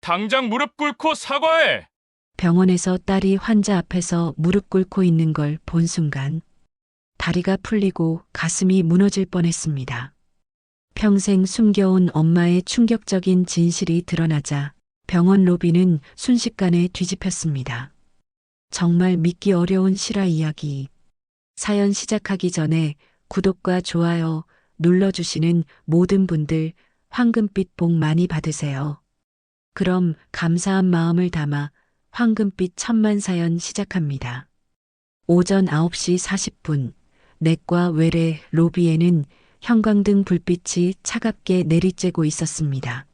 당장 무릎 꿇고 사과해! 병원에서 딸이 환자 앞에서 무릎 꿇고 있는 걸 본 순간 다리가 풀리고 가슴이 무너질 뻔했습니다. 평생 숨겨온 엄마의 충격적인 진실이 드러나자 병원 로비는 순식간에 뒤집혔습니다. 정말 믿기 어려운 실화 이야기. 사연 시작하기 전에 구독과 좋아요 눌러주시는 모든 분들 황금빛 복 많이 받으세요. 그럼 감사한 마음을 담아 황금빛 천만 사연 시작합니다. 오전 9시 40분, 내과 외래 로비에는 형광등 불빛이 차갑게 내리쬐고 있었습니다.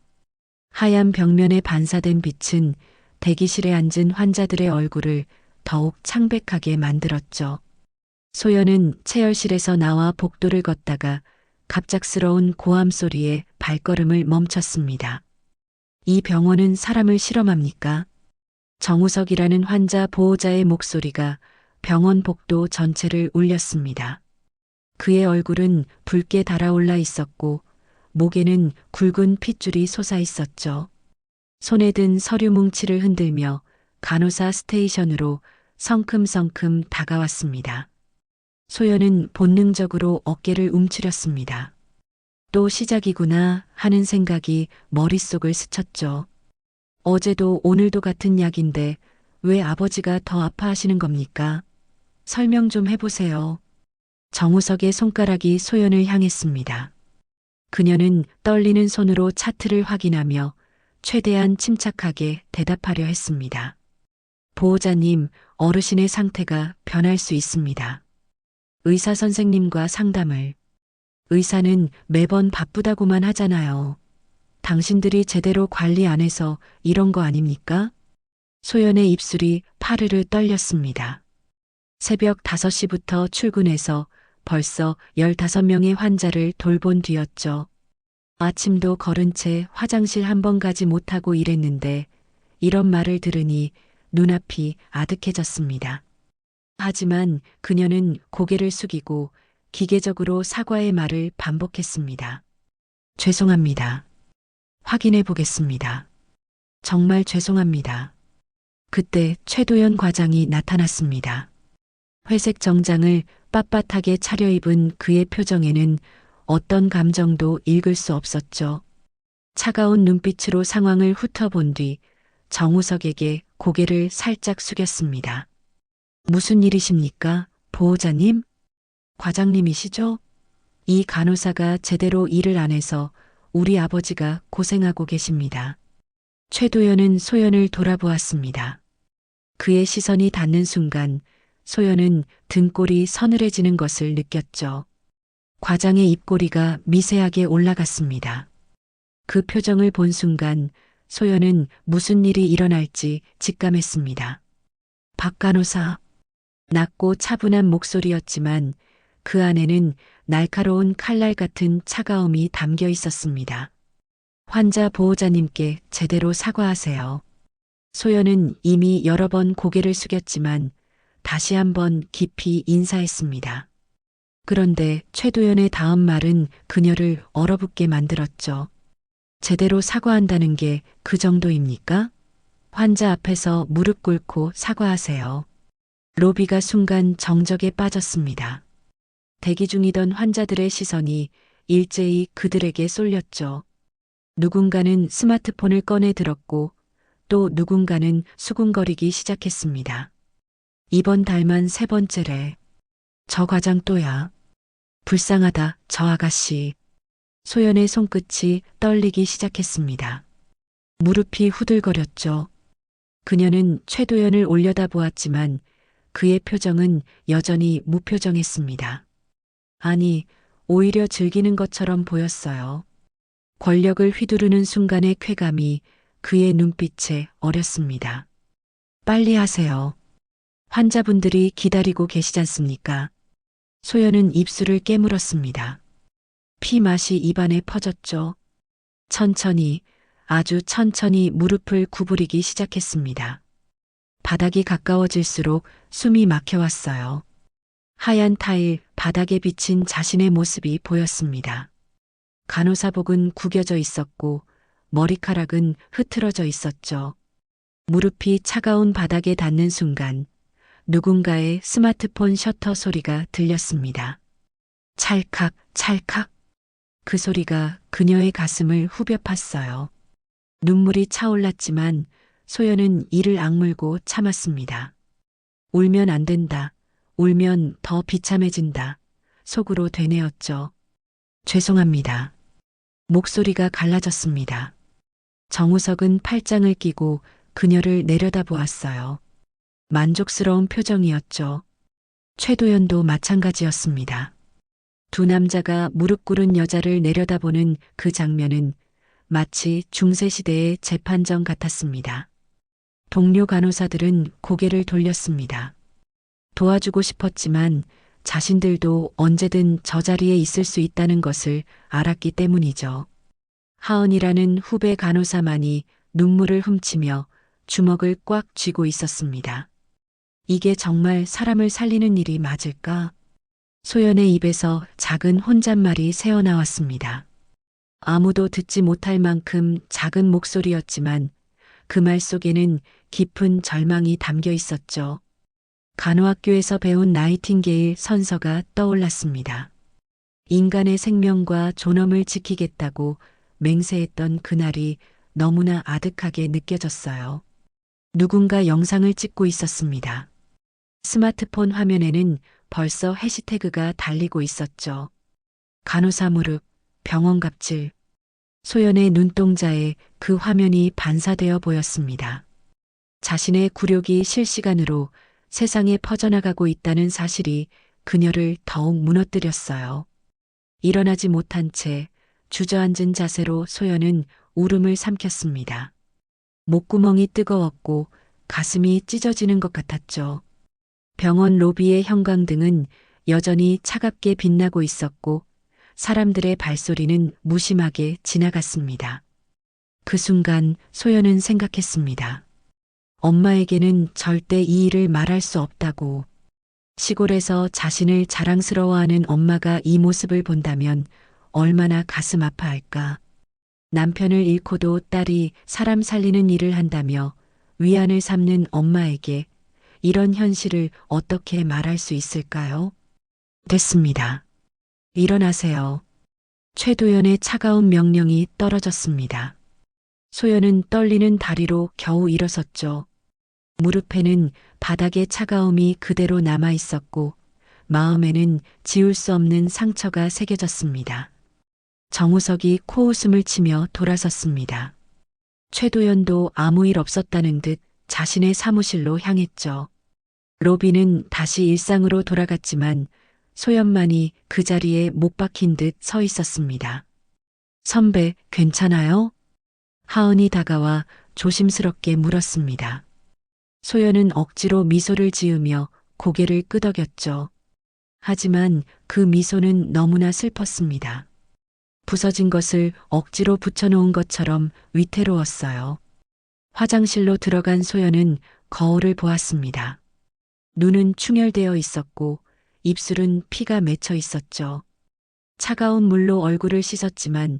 하얀 벽면에 반사된 빛은 대기실에 앉은 환자들의 얼굴을 더욱 창백하게 만들었죠. 소연은 체열실에서 나와 복도를 걷다가 갑작스러운 고함 소리에 발걸음을 멈췄습니다. 이 병원은 사람을 실험합니까? 정우석이라는 환자 보호자의 목소리가 병원 복도 전체를 울렸습니다. 그의 얼굴은 붉게 달아올라 있었고 목에는 굵은 핏줄이 솟아 있었죠. 손에 든 서류 뭉치를 흔들며 간호사 스테이션으로 성큼성큼 다가왔습니다. 소연은 본능적으로 어깨를 움츠렸습니다. 또 시작이구나 하는 생각이 머릿속을 스쳤죠. 어제도 오늘도 같은 약인데 왜 아버지가 더 아파하시는 겁니까? 설명 좀 해보세요. 정우석의 손가락이 소연을 향했습니다. 그녀는 떨리는 손으로 차트를 확인하며 최대한 침착하게 대답하려 했습니다. 보호자님, 어르신의 상태가 변할 수 있습니다. 의사 선생님과 상담을. 의사는 매번 바쁘다고만 하잖아요. 당신들이 제대로 관리 안 해서 이런 거 아닙니까? 소연의 입술이 파르르 떨렸습니다. 새벽 5시부터 출근해서 벌써 15명의 환자를 돌본 뒤였죠. 아침도 걸은 채 화장실 한 번 가지 못하고 일했는데 이런 말을 들으니 눈앞이 아득해졌습니다. 하지만 그녀는 고개를 숙이고 기계적으로 사과의 말을 반복했습니다. 죄송합니다. 확인해 보겠습니다. 정말 죄송합니다. 그때 최도연 과장이 나타났습니다. 회색 정장을 빳빳하게 차려입은 그의 표정에는 어떤 감정도 읽을 수 없었죠. 차가운 눈빛으로 상황을 훑어본 뒤 정우석에게 고개를 살짝 숙였습니다. 무슨 일이십니까, 보호자님? 과장님이시죠? 이 간호사가 제대로 일을 안 해서 우리 아버지가 고생하고 계십니다. 최도연은 소연을 돌아보았습니다. 그의 시선이 닿는 순간 소연은 등골이 서늘해지는 것을 느꼈죠. 과장의 입꼬리가 미세하게 올라갔습니다. 그 표정을 본 순간 소연은 무슨 일이 일어날지 직감했습니다. 박 간호사. 낮고 차분한 목소리였지만 그 안에는 날카로운 칼날 같은 차가움이 담겨 있었습니다. 환자 보호자님께 제대로 사과하세요. 소연은 이미 여러 번 고개를 숙였지만 다시 한번 깊이 인사했습니다. 그런데 최도연의 다음 말은 그녀를 얼어붙게 만들었죠. 제대로 사과한다는 게 그 정도입니까? 환자 앞에서 무릎 꿇고 사과하세요. 로비가 순간 정적에 빠졌습니다. 대기 중이던 환자들의 시선이 일제히 그들에게 쏠렸죠. 누군가는 스마트폰을 꺼내 들었고 또 누군가는 수군거리기 시작했습니다. 이번 달만 3번째래. 저 과장 또야. 불쌍하다, 저 아가씨. 소연의 손끝이 떨리기 시작했습니다. 무릎이 후들거렸죠. 그녀는 최도연을 올려다보았지만 그의 표정은 여전히 무표정했습니다. 아니, 오히려 즐기는 것처럼 보였어요. 권력을 휘두르는 순간의 쾌감이 그의 눈빛에 어렸습니다. 빨리 하세요. 환자분들이 기다리고 계시지 않습니까? 소연은 입술을 깨물었습니다. 피 맛이 입안에 퍼졌죠. 천천히, 아주 천천히 무릎을 구부리기 시작했습니다. 바닥이 가까워질수록 숨이 막혀왔어요. 하얀 타일 바닥에 비친 자신의 모습이 보였습니다. 간호사복은 구겨져 있었고 머리카락은 흐트러져 있었죠. 무릎이 차가운 바닥에 닿는 순간 누군가의 스마트폰 셔터 소리가 들렸습니다. 찰칵, 찰칵. 그 소리가 그녀의 가슴을 후벼 팠어요. 눈물이 차올랐지만 소연은 이를 악물고 참았습니다. 울면 안 된다. 울면 더 비참해진다. 속으로 되뇌었죠. 죄송합니다. 목소리가 갈라졌습니다. 정우석은 팔짱을 끼고 그녀를 내려다보았어요. 만족스러운 표정이었죠. 최도연도 마찬가지였습니다. 두 남자가 무릎 꿇은 여자를 내려다보는 그 장면은 마치 중세시대의 재판정 같았습니다. 동료 간호사들은 고개를 돌렸습니다. 도와주고 싶었지만 자신들도 언제든 저 자리에 있을 수 있다는 것을 알았기 때문이죠. 하은이라는 후배 간호사만이 눈물을 훔치며 주먹을 꽉 쥐고 있었습니다. 이게 정말 사람을 살리는 일이 맞을까? 소연의 입에서 작은 혼잣말이 새어나왔습니다. 아무도 듣지 못할 만큼 작은 목소리였지만 그 말 속에는 깊은 절망이 담겨 있었죠. 간호학교에서 배운 나이팅게일 선서가 떠올랐습니다. 인간의 생명과 존엄을 지키겠다고 맹세했던 그날이 너무나 아득하게 느껴졌어요. 누군가 영상을 찍고 있었습니다. 스마트폰 화면에는 벌써 해시태그가 달리고 있었죠. 간호사 무릎, 병원 갑질. 소연의 눈동자에 그 화면이 반사되어 보였습니다. 자신의 굴욕이 실시간으로 세상에 퍼져나가고 있다는 사실이 그녀를 더욱 무너뜨렸어요. 일어나지 못한 채 주저앉은 자세로 소연은 울음을 삼켰습니다. 목구멍이 뜨거웠고 가슴이 찢어지는 것 같았죠. 병원 로비의 형광등은 여전히 차갑게 빛나고 있었고 사람들의 발소리는 무심하게 지나갔습니다. 그 순간 소연은 생각했습니다. 엄마에게는 절대 이 일을 말할 수 없다고. 시골에서 자신을 자랑스러워하는 엄마가 이 모습을 본다면 얼마나 가슴 아파할까. 남편을 잃고도 딸이 사람 살리는 일을 한다며 위안을 삼는 엄마에게 이런 현실을 어떻게 말할 수 있을까요? 됐습니다. 일어나세요. 최도연의 차가운 명령이 떨어졌습니다. 소연은 떨리는 다리로 겨우 일어섰죠. 무릎에는 바닥의 차가움이 그대로 남아 있었고 마음에는 지울 수 없는 상처가 새겨졌습니다. 정우석이 코웃음을 치며 돌아섰습니다. 최도연도 아무 일 없었다는 듯 자신의 사무실로 향했죠. 로비는 다시 일상으로 돌아갔지만 소연만이 그 자리에 못 박힌 듯 서 있었습니다. 선배, 괜찮아요? 하은이 다가와 조심스럽게 물었습니다. 소연은 억지로 미소를 지으며 고개를 끄덕였죠. 하지만 그 미소는 너무나 슬펐습니다. 부서진 것을 억지로 붙여놓은 것처럼 위태로웠어요. 화장실로 들어간 소연은 거울을 보았습니다. 눈은 충혈되어 있었고 입술은 피가 맺혀 있었죠. 차가운 물로 얼굴을 씻었지만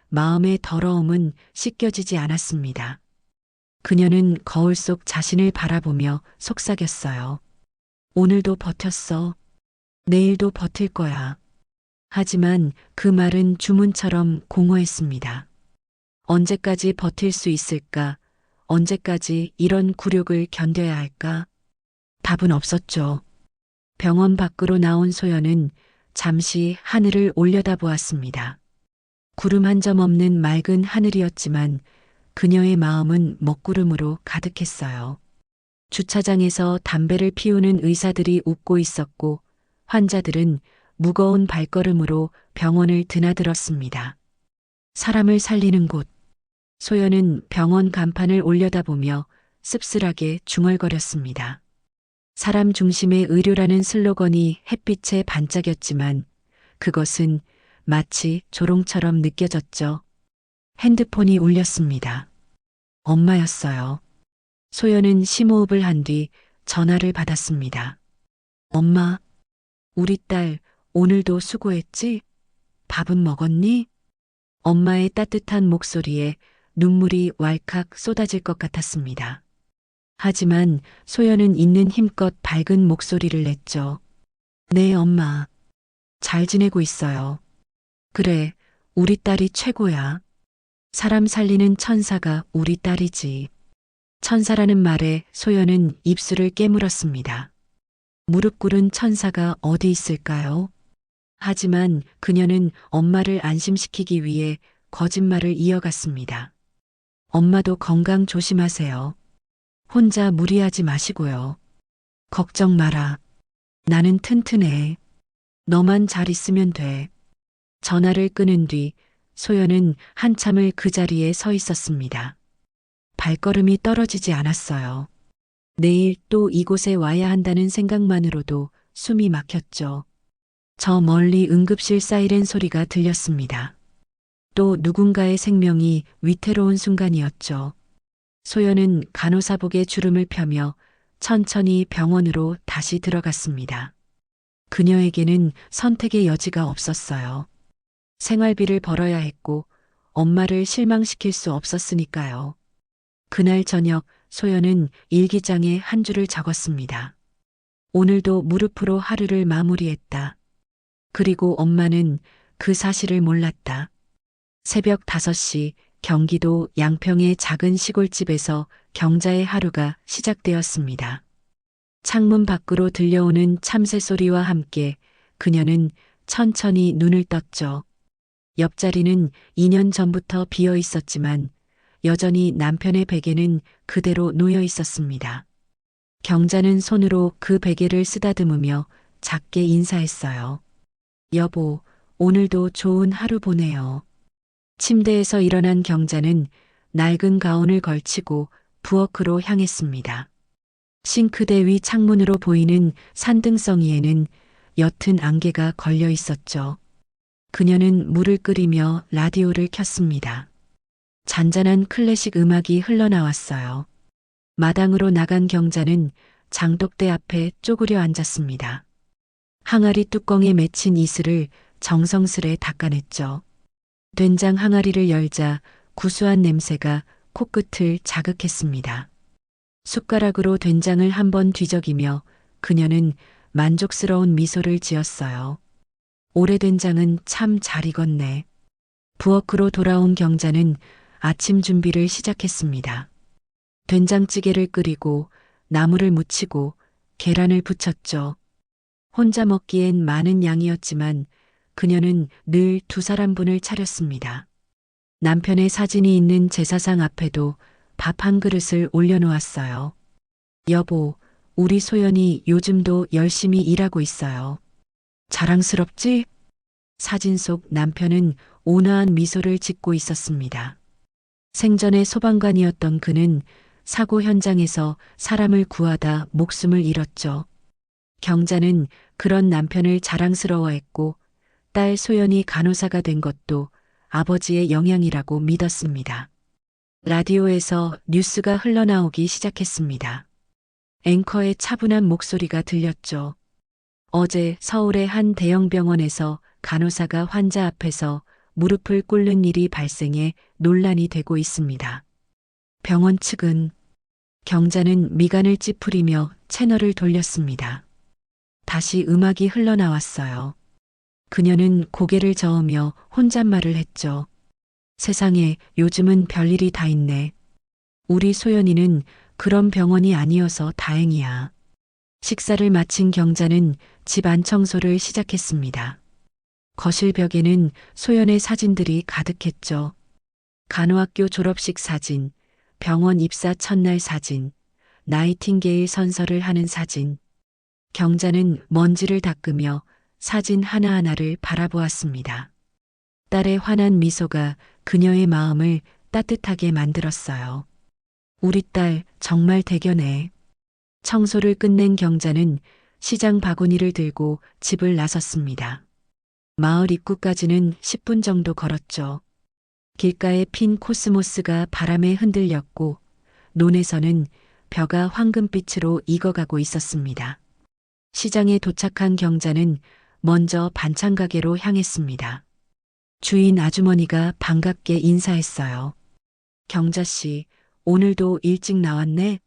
마음의 더러움은 씻겨지지 않았습니다. 그녀는 거울 속 자신을 바라보며 속삭였어요. 오늘도 버텼어. 내일도 버틸 거야. 하지만 그 말은 주문처럼 공허했습니다. 언제까지 버틸 수 있을까? 언제까지 이런 굴욕을 견뎌야 할까? 답은 없었죠. 병원 밖으로 나온 소연은 잠시 하늘을 올려다보았습니다. 구름 한 점 없는 맑은 하늘이었지만 그녀의 마음은 먹구름으로 가득했어요. 주차장에서 담배를 피우는 의사들이 웃고 있었고 환자들은 무거운 발걸음으로 병원을 드나들었습니다. 사람을 살리는 곳. 소연은 병원 간판을 올려다보며 씁쓸하게 중얼거렸습니다. 사람 중심의 의료라는 슬로건이 햇빛에 반짝였지만 그것은 마치 조롱처럼 느껴졌죠. 핸드폰이 울렸습니다. 엄마였어요. 소연은 심호흡을 한 뒤 전화를 받았습니다. 엄마, 우리 딸 오늘도 수고했지? 밥은 먹었니? 엄마의 따뜻한 목소리에 눈물이 왈칵 쏟아질 것 같았습니다. 하지만 소연은 있는 힘껏 밝은 목소리를 냈죠. 네, 엄마. 잘 지내고 있어요. 그래, 우리 딸이 최고야. 사람 살리는 천사가 우리 딸이지. 천사라는 말에 소연은 입술을 깨물었습니다. 무릎 꿇은 천사가 어디 있을까요? 하지만 그녀는 엄마를 안심시키기 위해 거짓말을 이어갔습니다. 엄마도 건강 조심하세요. 혼자 무리하지 마시고요. 걱정 마라. 나는 튼튼해. 너만 잘 있으면 돼. 전화를 끊은 뒤 소연은 한참을 그 자리에 서 있었습니다. 발걸음이 떨어지지 않았어요. 내일 또 이곳에 와야 한다는 생각만으로도 숨이 막혔죠. 저 멀리 응급실 사이렌 소리가 들렸습니다. 또 누군가의 생명이 위태로운 순간이었죠. 소연은 간호사복에 주름을 펴며 천천히 병원으로 다시 들어갔습니다. 그녀에게는 선택의 여지가 없었어요. 생활비를 벌어야 했고 엄마를 실망시킬 수 없었으니까요. 그날 저녁 소연은 일기장에 한 줄을 적었습니다. 오늘도 무릎으로 하루를 마무리했다. 그리고 엄마는 그 사실을 몰랐다. 새벽 5시 경기도 양평의 작은 시골집에서 경자의 하루가 시작되었습니다. 창문 밖으로 들려오는 참새 소리와 함께 그녀는 천천히 눈을 떴죠. 옆자리는 2년 전부터 비어 있었지만 여전히 남편의 베개는 그대로 놓여 있었습니다. 경자는 손으로 그 베개를 쓰다듬으며 작게 인사했어요. 여보, 오늘도 좋은 하루 보내요. 침대에서 일어난 경자는 낡은 가운을 걸치고 부엌으로 향했습니다. 싱크대 위 창문으로 보이는 산등성이에는 옅은 안개가 걸려 있었죠. 그녀는 물을 끓이며 라디오를 켰습니다. 잔잔한 클래식 음악이 흘러나왔어요. 마당으로 나간 경자는 장독대 앞에 쪼그려 앉았습니다. 항아리 뚜껑에 맺힌 이슬을 정성스레 닦아냈죠. 된장 항아리를 열자 구수한 냄새가 코끝을 자극했습니다. 숟가락으로 된장을 한번 뒤적이며 그녀는 만족스러운 미소를 지었어요. 오래된장은 참 잘 익었네. 부엌으로 돌아온 경자는 아침 준비를 시작했습니다. 된장찌개를 끓이고 나물을 무치고 계란을 부쳤죠. 혼자 먹기엔 많은 양이었지만 그녀는 늘 2사람분을 차렸습니다. 남편의 사진이 있는 제사상 앞에도 밥 한 그릇을 올려놓았어요. 여보, 우리 소연이 요즘도 열심히 일하고 있어요. 자랑스럽지? 사진 속 남편은 온화한 미소를 짓고 있었습니다. 생전의 소방관이었던 그는 사고 현장에서 사람을 구하다 목숨을 잃었죠. 경자는 그런 남편을 자랑스러워했고 딸 소연이 간호사가 된 것도 아버지의 영향이라고 믿었습니다. 라디오에서 뉴스가 흘러나오기 시작했습니다. 앵커의 차분한 목소리가 들렸죠. 어제 서울의 한 대형 병원에서 간호사가 환자 앞에서 무릎을 꿇는 일이 발생해 논란이 되고 있습니다. 병원 측은 경자는 미간을 찌푸리며 채널을 돌렸습니다. 다시 음악이 흘러나왔어요. 그녀는 고개를 저으며 혼잣말을 했죠. 세상에 요즘은 별일이 다 있네. 우리 소연이는 그런 병원이 아니어서 다행이야. 식사를 마친 경자는 집 안 청소를 시작했습니다. 거실 벽에는 소연의 사진들이 가득했죠. 간호학교 졸업식 사진, 병원 입사 첫날 사진, 나이팅게일 선서를 하는 사진. 경자는 먼지를 닦으며 사진 하나하나를 바라보았습니다. 딸의 환한 미소가 그녀의 마음을 따뜻하게 만들었어요. 우리 딸 정말 대견해. 청소를 끝낸 경자는 시장 바구니를 들고 집을 나섰습니다. 마을 입구까지는 10분 정도 걸었죠. 길가에 핀 코스모스가 바람에 흔들렸고 논에서는 벼가 황금빛으로 익어가고 있었습니다. 시장에 도착한 경자는 먼저 반찬 가게로 향했습니다. 주인 아주머니가 반갑게 인사했어요. 경자 씨, 오늘도 일찍 나왔네?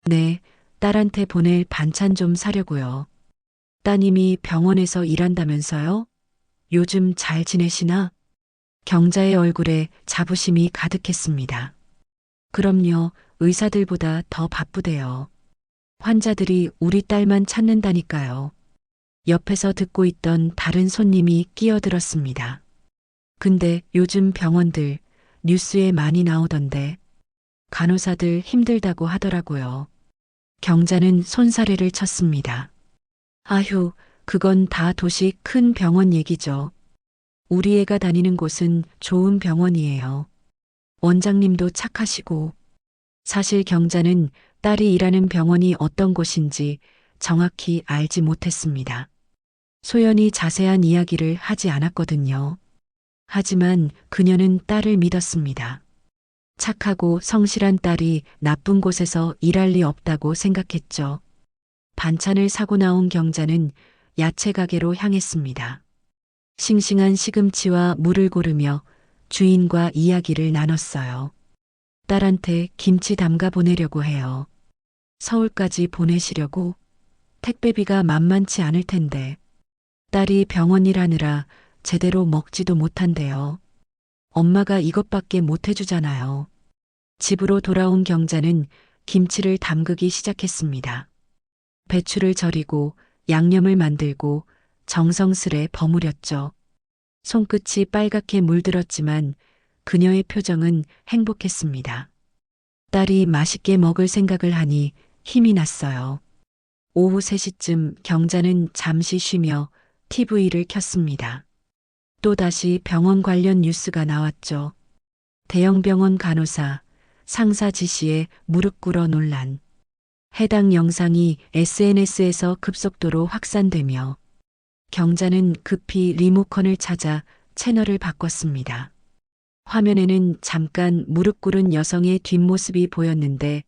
네, 딸한테 보낼 반찬 좀 사려고요. 따님이 병원에서 일한다면서요? 요즘 잘 지내시나? 경자의 얼굴에 자부심이 가득했습니다. 그럼요, 의사들보다 더 바쁘대요. 환자들이 우리 딸만 찾는다니까요. 옆에서 듣고 있던 다른 손님이 끼어들었습니다. 근데 요즘 병원들 뉴스에 많이 나오던데 간호사들 힘들다고 하더라고요. 경자는 손사래를 쳤습니다. 아휴, 그건 다 도시 큰 병원 얘기죠. 우리 애가 다니는 곳은 좋은 병원이에요. 원장님도 착하시고. 사실 경자는 딸이 일하는 병원이 어떤 곳인지 정확히 알지 못했습니다. 소연이 자세한 이야기를 하지 않았거든요. 하지만 그녀는 딸을 믿었습니다. 착하고 성실한 딸이 나쁜 곳에서 일할 리 없다고 생각했죠. 반찬을 사고 나온 경자는 야채 가게로 향했습니다. 싱싱한 시금치와 물을 고르며 주인과 이야기를 나눴어요. 딸한테 김치 담가 보내려고 해요. 서울까지 보내시려고? 택배비가 만만치 않을 텐데. 딸이 병원 일하느라 제대로 먹지도 못한대요. 엄마가 이것밖에 못 해주잖아요. 집으로 돌아온 경자는 김치를 담그기 시작했습니다. 배추를 절이고 양념을 만들고 정성스레 버무렸죠. 손끝이 빨갛게 물들었지만 그녀의 표정은 행복했습니다. 딸이 맛있게 먹을 생각을 하니 힘이 났어요. 오후 3시쯤 경자는 잠시 쉬며 TV를 켰습니다. 또다시 병원 관련 뉴스가 나왔죠. 대형 병원 간호사, 상사 지시에 무릎 꿇어 논란. 해당 영상이 SNS에서 급속도로 확산되며 경자는 급히 리모컨을 찾아 채널을 바꿨습니다. 화면에는 잠깐 무릎 꿇은 여성의 뒷모습이 보였는데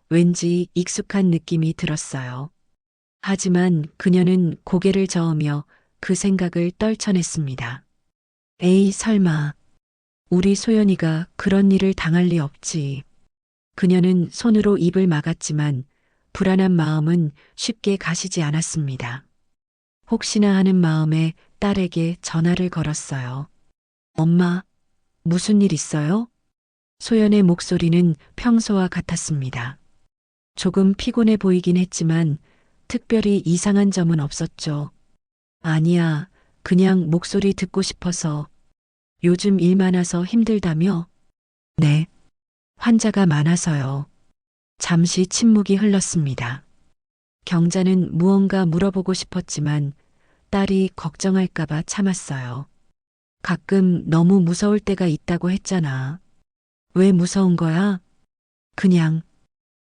왠지 익숙한 느낌이 들었어요. 하지만 그녀는 고개를 저으며 그 생각을 떨쳐냈습니다. 에이, 설마. 우리 소연이가 그런 일을 당할 리 없지. 그녀는 손으로 입을 막았지만 불안한 마음은 쉽게 가시지 않았습니다. 혹시나 하는 마음에 딸에게 전화를 걸었어요. 엄마, 무슨 일 있어요? 소연의 목소리는 평소와 같았습니다. 조금 피곤해 보이긴 했지만 특별히 이상한 점은 없었죠. 아니야, 그냥 목소리 듣고 싶어서. 요즘 일 많아서 힘들다며? 네. 환자가 많아서요. 잠시 침묵이 흘렀습니다. 경자는 무언가 물어보고 싶었지만 딸이 걱정할까봐 참았어요. 가끔 너무 무서울 때가 있다고 했잖아. 왜 무서운 거야? 그냥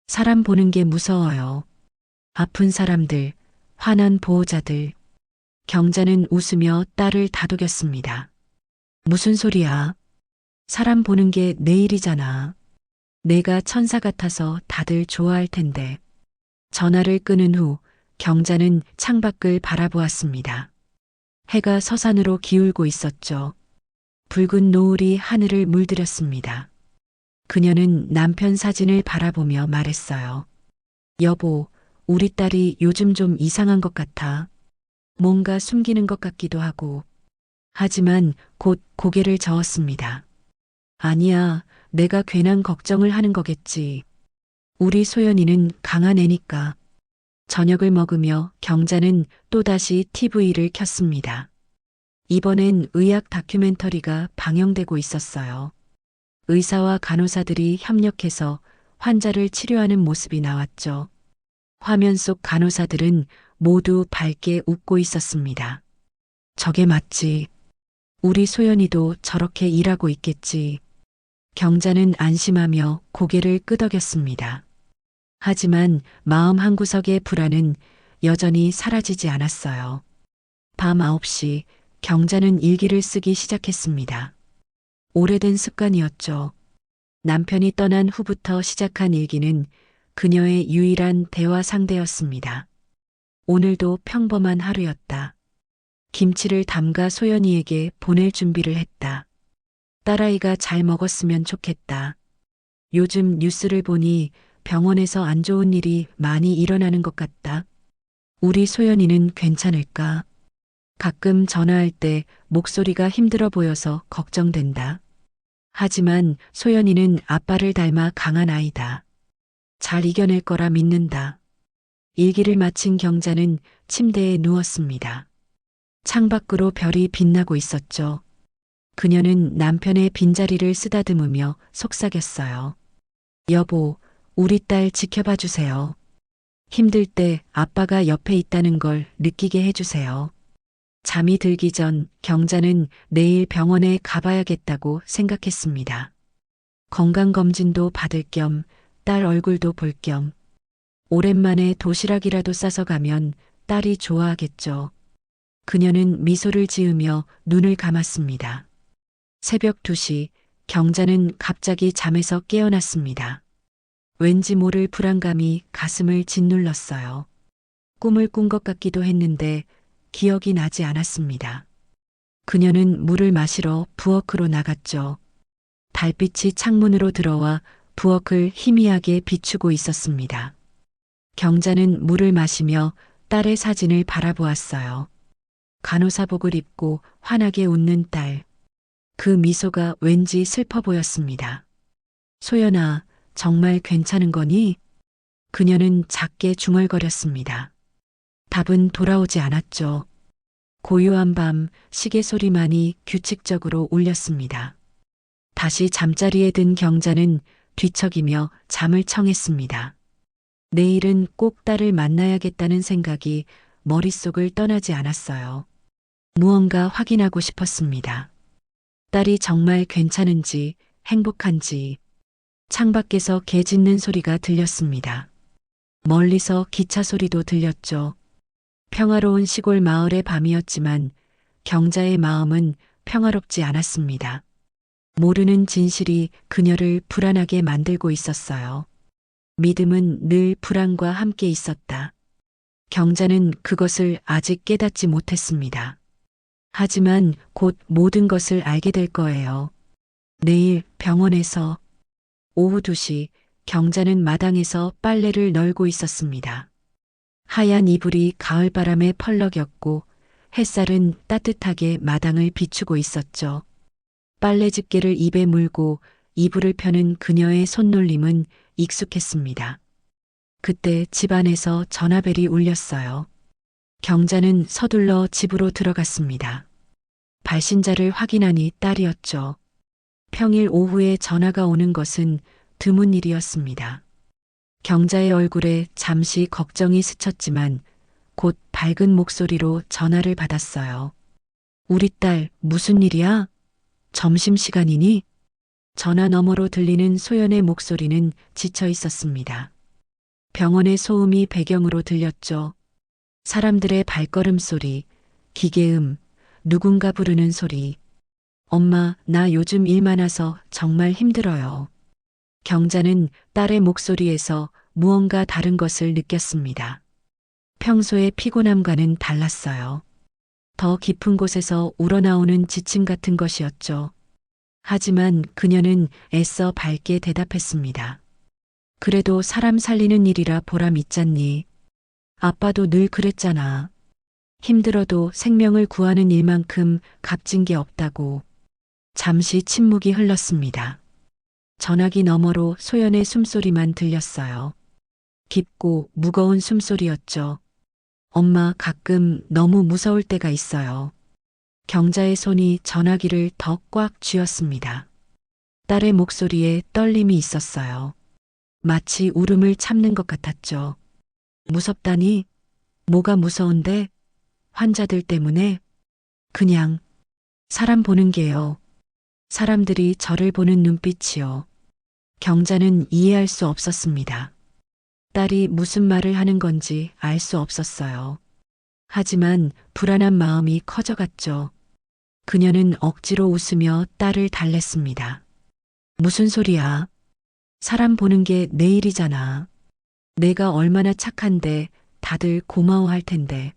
사람 보는 게 무서워요. 아픈 사람들, 화난 보호자들. 경자는 웃으며 딸을 다독였습니다. 무슨 소리야? 사람 보는 게 내 일이잖아. 내가 천사 같아서 다들 좋아할 텐데. 전화를 끊은 후 경자는 창밖을 바라보았습니다. 해가 서산으로 기울고 있었죠. 붉은 노을이 하늘을 물들였습니다. 그녀는 남편 사진을 바라보며 말했어요. 여보, 우리 딸이 요즘 좀 이상한 것 같아. 뭔가 숨기는 것 같기도 하고. 하지만 곧 고개를 저었습니다. 아니야, 내가 괜한 걱정을 하는 거겠지. 우리 소연이는 강한 애니까. 저녁을 먹으며 경자는 또다시 TV를 켰습니다. 이번엔 의학 다큐멘터리가 방영되고 있었어요. 의사와 간호사들이 협력해서 환자를 치료하는 모습이 나왔죠. 화면 속 간호사들은 모두 밝게 웃고 있었습니다. 저게 맞지. 우리 소연이도 저렇게 일하고 있겠지. 경자는 안심하며 고개를 끄덕였습니다. 하지만 마음 한구석의 불안은 여전히 사라지지 않았어요. 밤 9시 경자는 일기를 쓰기 시작했습니다. 오래된 습관이었죠. 남편이 떠난 후부터 시작한 일기는 그녀의 유일한 대화 상대였습니다. 오늘도 평범한 하루였다. 김치를 담가 소연이에게 보낼 준비를 했다. 딸아이가 잘 먹었으면 좋겠다. 요즘 뉴스를 보니 병원에서 안 좋은 일이 많이 일어나는 것 같다. 우리 소연이는 괜찮을까? 가끔 전화할 때 목소리가 힘들어 보여서 걱정된다. 하지만 소연이는 아빠를 닮아 강한 아이다. 잘 이겨낼 거라 믿는다. 일기를 마친 경자는 침대에 누웠습니다. 창밖으로 별이 빛나고 있었죠. 그녀는 남편의 빈자리를 쓰다듬으며 속삭였어요. 여보, 우리 딸 지켜봐 주세요. 힘들 때 아빠가 옆에 있다는 걸 느끼게 해주세요. 잠이 들기 전 경자는 내일 병원에 가봐야겠다고 생각했습니다. 건강검진도 받을 겸 딸 얼굴도 볼 겸 오랜만에 도시락이라도 싸서 가면 딸이 좋아하겠죠. 그녀는 미소를 지으며 눈을 감았습니다. 새벽 2시 경자는 갑자기 잠에서 깨어났습니다. 왠지 모를 불안감이 가슴을 짓눌렀어요. 꿈을 꾼 것 같기도 했는데 기억이 나지 않았습니다. 그녀는 물을 마시러 부엌으로 나갔죠. 달빛이 창문으로 들어와 부엌을 희미하게 비추고 있었습니다. 경자는 물을 마시며 딸의 사진을 바라보았어요. 간호사복을 입고 환하게 웃는 딸. 그 미소가 왠지 슬퍼 보였습니다. 소연아, 정말 괜찮은 거니? 그녀는 작게 중얼거렸습니다. 답은 돌아오지 않았죠. 고요한 밤 시계 소리만이 규칙적으로 울렸습니다. 다시 잠자리에 든 경자는 뒤척이며 잠을 청했습니다. 내일은 꼭 딸을 만나야겠다는 생각이 머릿속을 떠나지 않았어요. 무언가 확인하고 싶었습니다. 딸이 정말 괜찮은지, 행복한지. 창밖에서 개 짖는 소리가 들렸습니다. 멀리서 기차 소리도 들렸죠. 평화로운 시골 마을의 밤이었지만 경자의 마음은 평화롭지 않았습니다. 모르는 진실이 그녀를 불안하게 만들고 있었어요. 믿음은 늘 불안과 함께 있었다. 경자는 그것을 아직 깨닫지 못했습니다. 하지만 곧 모든 것을 알게 될 거예요. 내일 병원에서 오후 2시 경자는 마당에서 빨래를 널고 있었습니다. 하얀 이불이 가을바람에 펄럭였고 햇살은 따뜻하게 마당을 비추고 있었죠. 빨래 집게를 입에 물고 이불을 펴는 그녀의 손놀림은 익숙했습니다. 그때 집안에서 전화벨이 울렸어요. 경자는 서둘러 집으로 들어갔습니다. 발신자를 확인하니 딸이었죠. 평일 오후에 전화가 오는 것은 드문 일이었습니다. 경자의 얼굴에 잠시 걱정이 스쳤지만 곧 밝은 목소리로 전화를 받았어요. 우리 딸 무슨 일이야? 점심시간이니? 전화 너머로 들리는 소연의 목소리는 지쳐 있었습니다. 병원의 소음이 배경으로 들렸죠. 사람들의 발걸음 소리, 기계음, 누군가 부르는 소리. 엄마, 나 요즘 일 많아서 정말 힘들어요. 경자는 딸의 목소리에서 무언가 다른 것을 느꼈습니다. 평소의 피곤함과는 달랐어요. 더 깊은 곳에서 우러나오는 지침 같은 것이었죠. 하지만 그녀는 애써 밝게 대답했습니다. 그래도 사람 살리는 일이라 보람 있잖니. 아빠도 늘 그랬잖아. 힘들어도 생명을 구하는 일만큼 값진 게 없다고. 잠시 침묵이 흘렀습니다. 전화기 너머로 소연의 숨소리만 들렸어요. 깊고 무거운 숨소리였죠. 엄마, 가끔 너무 무서울 때가 있어요. 경자의 손이 전화기를 더 꽉 쥐었습니다. 딸의 목소리에 떨림이 있었어요. 마치 울음을 참는 것 같았죠. 무섭다니? 뭐가 무서운데? 환자들 때문에? 그냥 사람 보는 게요. 사람들이 저를 보는 눈빛이요. 경자는 이해할 수 없었습니다. 딸이 무슨 말을 하는 건지 알 수 없었어요. 하지만 불안한 마음이 커져갔죠. 그녀는 억지로 웃으며 딸을 달랬습니다. 무슨 소리야? 사람 보는 게 내일이잖아. 내가 얼마나 착한데 다들 고마워할 텐데.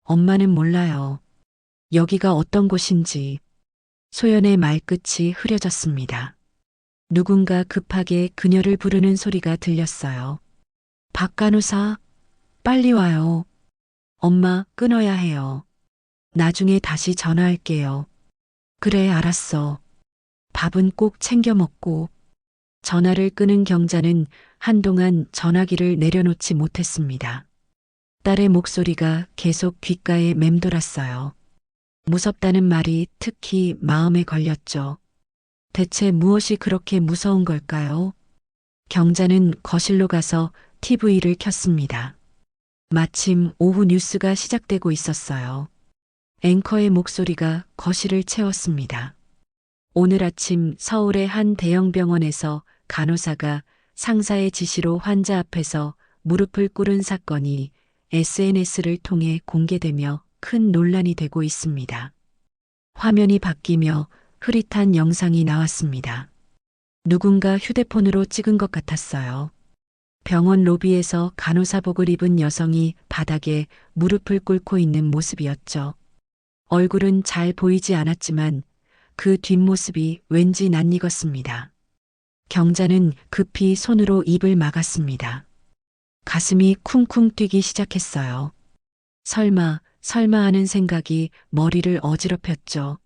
엄마는 몰라요. 여기가 어떤 곳인지. 소연의 말끝이 흐려졌습니다. 누군가 급하게 그녀를 부르는 소리가 들렸어요. 박 간호사, 빨리 와요. 엄마, 끊어야 해요. 나중에 다시 전화할게요. 그래, 알았어. 밥은 꼭 챙겨 먹고. 전화를 끊은 경자는 한동안 전화기를 내려놓지 못했습니다. 딸의 목소리가 계속 귓가에 맴돌았어요. 무섭다는 말이 특히 마음에 걸렸죠. 대체 무엇이 그렇게 무서운 걸까요? 경자는 거실로 가서 TV를 켰습니다. 마침 오후 뉴스가 시작되고 있었어요. 앵커의 목소리가 거실을 채웠습니다. 오늘 아침 서울의 한 대형 병원에서 간호사가 상사의 지시로 환자 앞에서 무릎을 꿇은 사건이 SNS를 통해 공개되며 큰 논란이 되고 있습니다. 화면이 바뀌며 흐릿한 영상이 나왔습니다. 누군가 휴대폰으로 찍은 것 같았어요. 병원 로비에서 간호사복을 입은 여성이 바닥에 무릎을 꿇고 있는 모습이었죠. 얼굴은 잘 보이지 않았지만 그 뒷모습이 왠지 낯익었습니다. 경자는 급히 손으로 입을 막았습니다. 가슴이 쿵쿵 뛰기 시작했어요. 설마 하는 생각이 머리를 어지럽혔죠.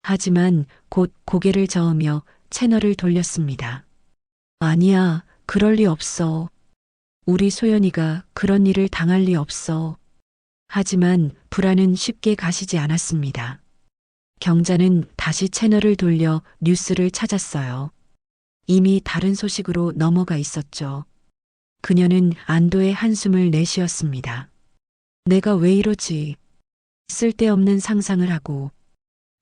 하지만 곧 고개를 저으며 채널을 돌렸습니다. 아니야, 그럴 리 없어. 우리 소연이가 그런 일을 당할 리 없어. 하지만 불안은 쉽게 가시지 않았습니다. 경자는 다시 채널을 돌려 뉴스를 찾았어요. 이미 다른 소식으로 넘어가 있었죠. 그녀는 안도의 한숨을 내쉬었습니다. 내가 왜 이러지? 쓸데없는 상상을 하고.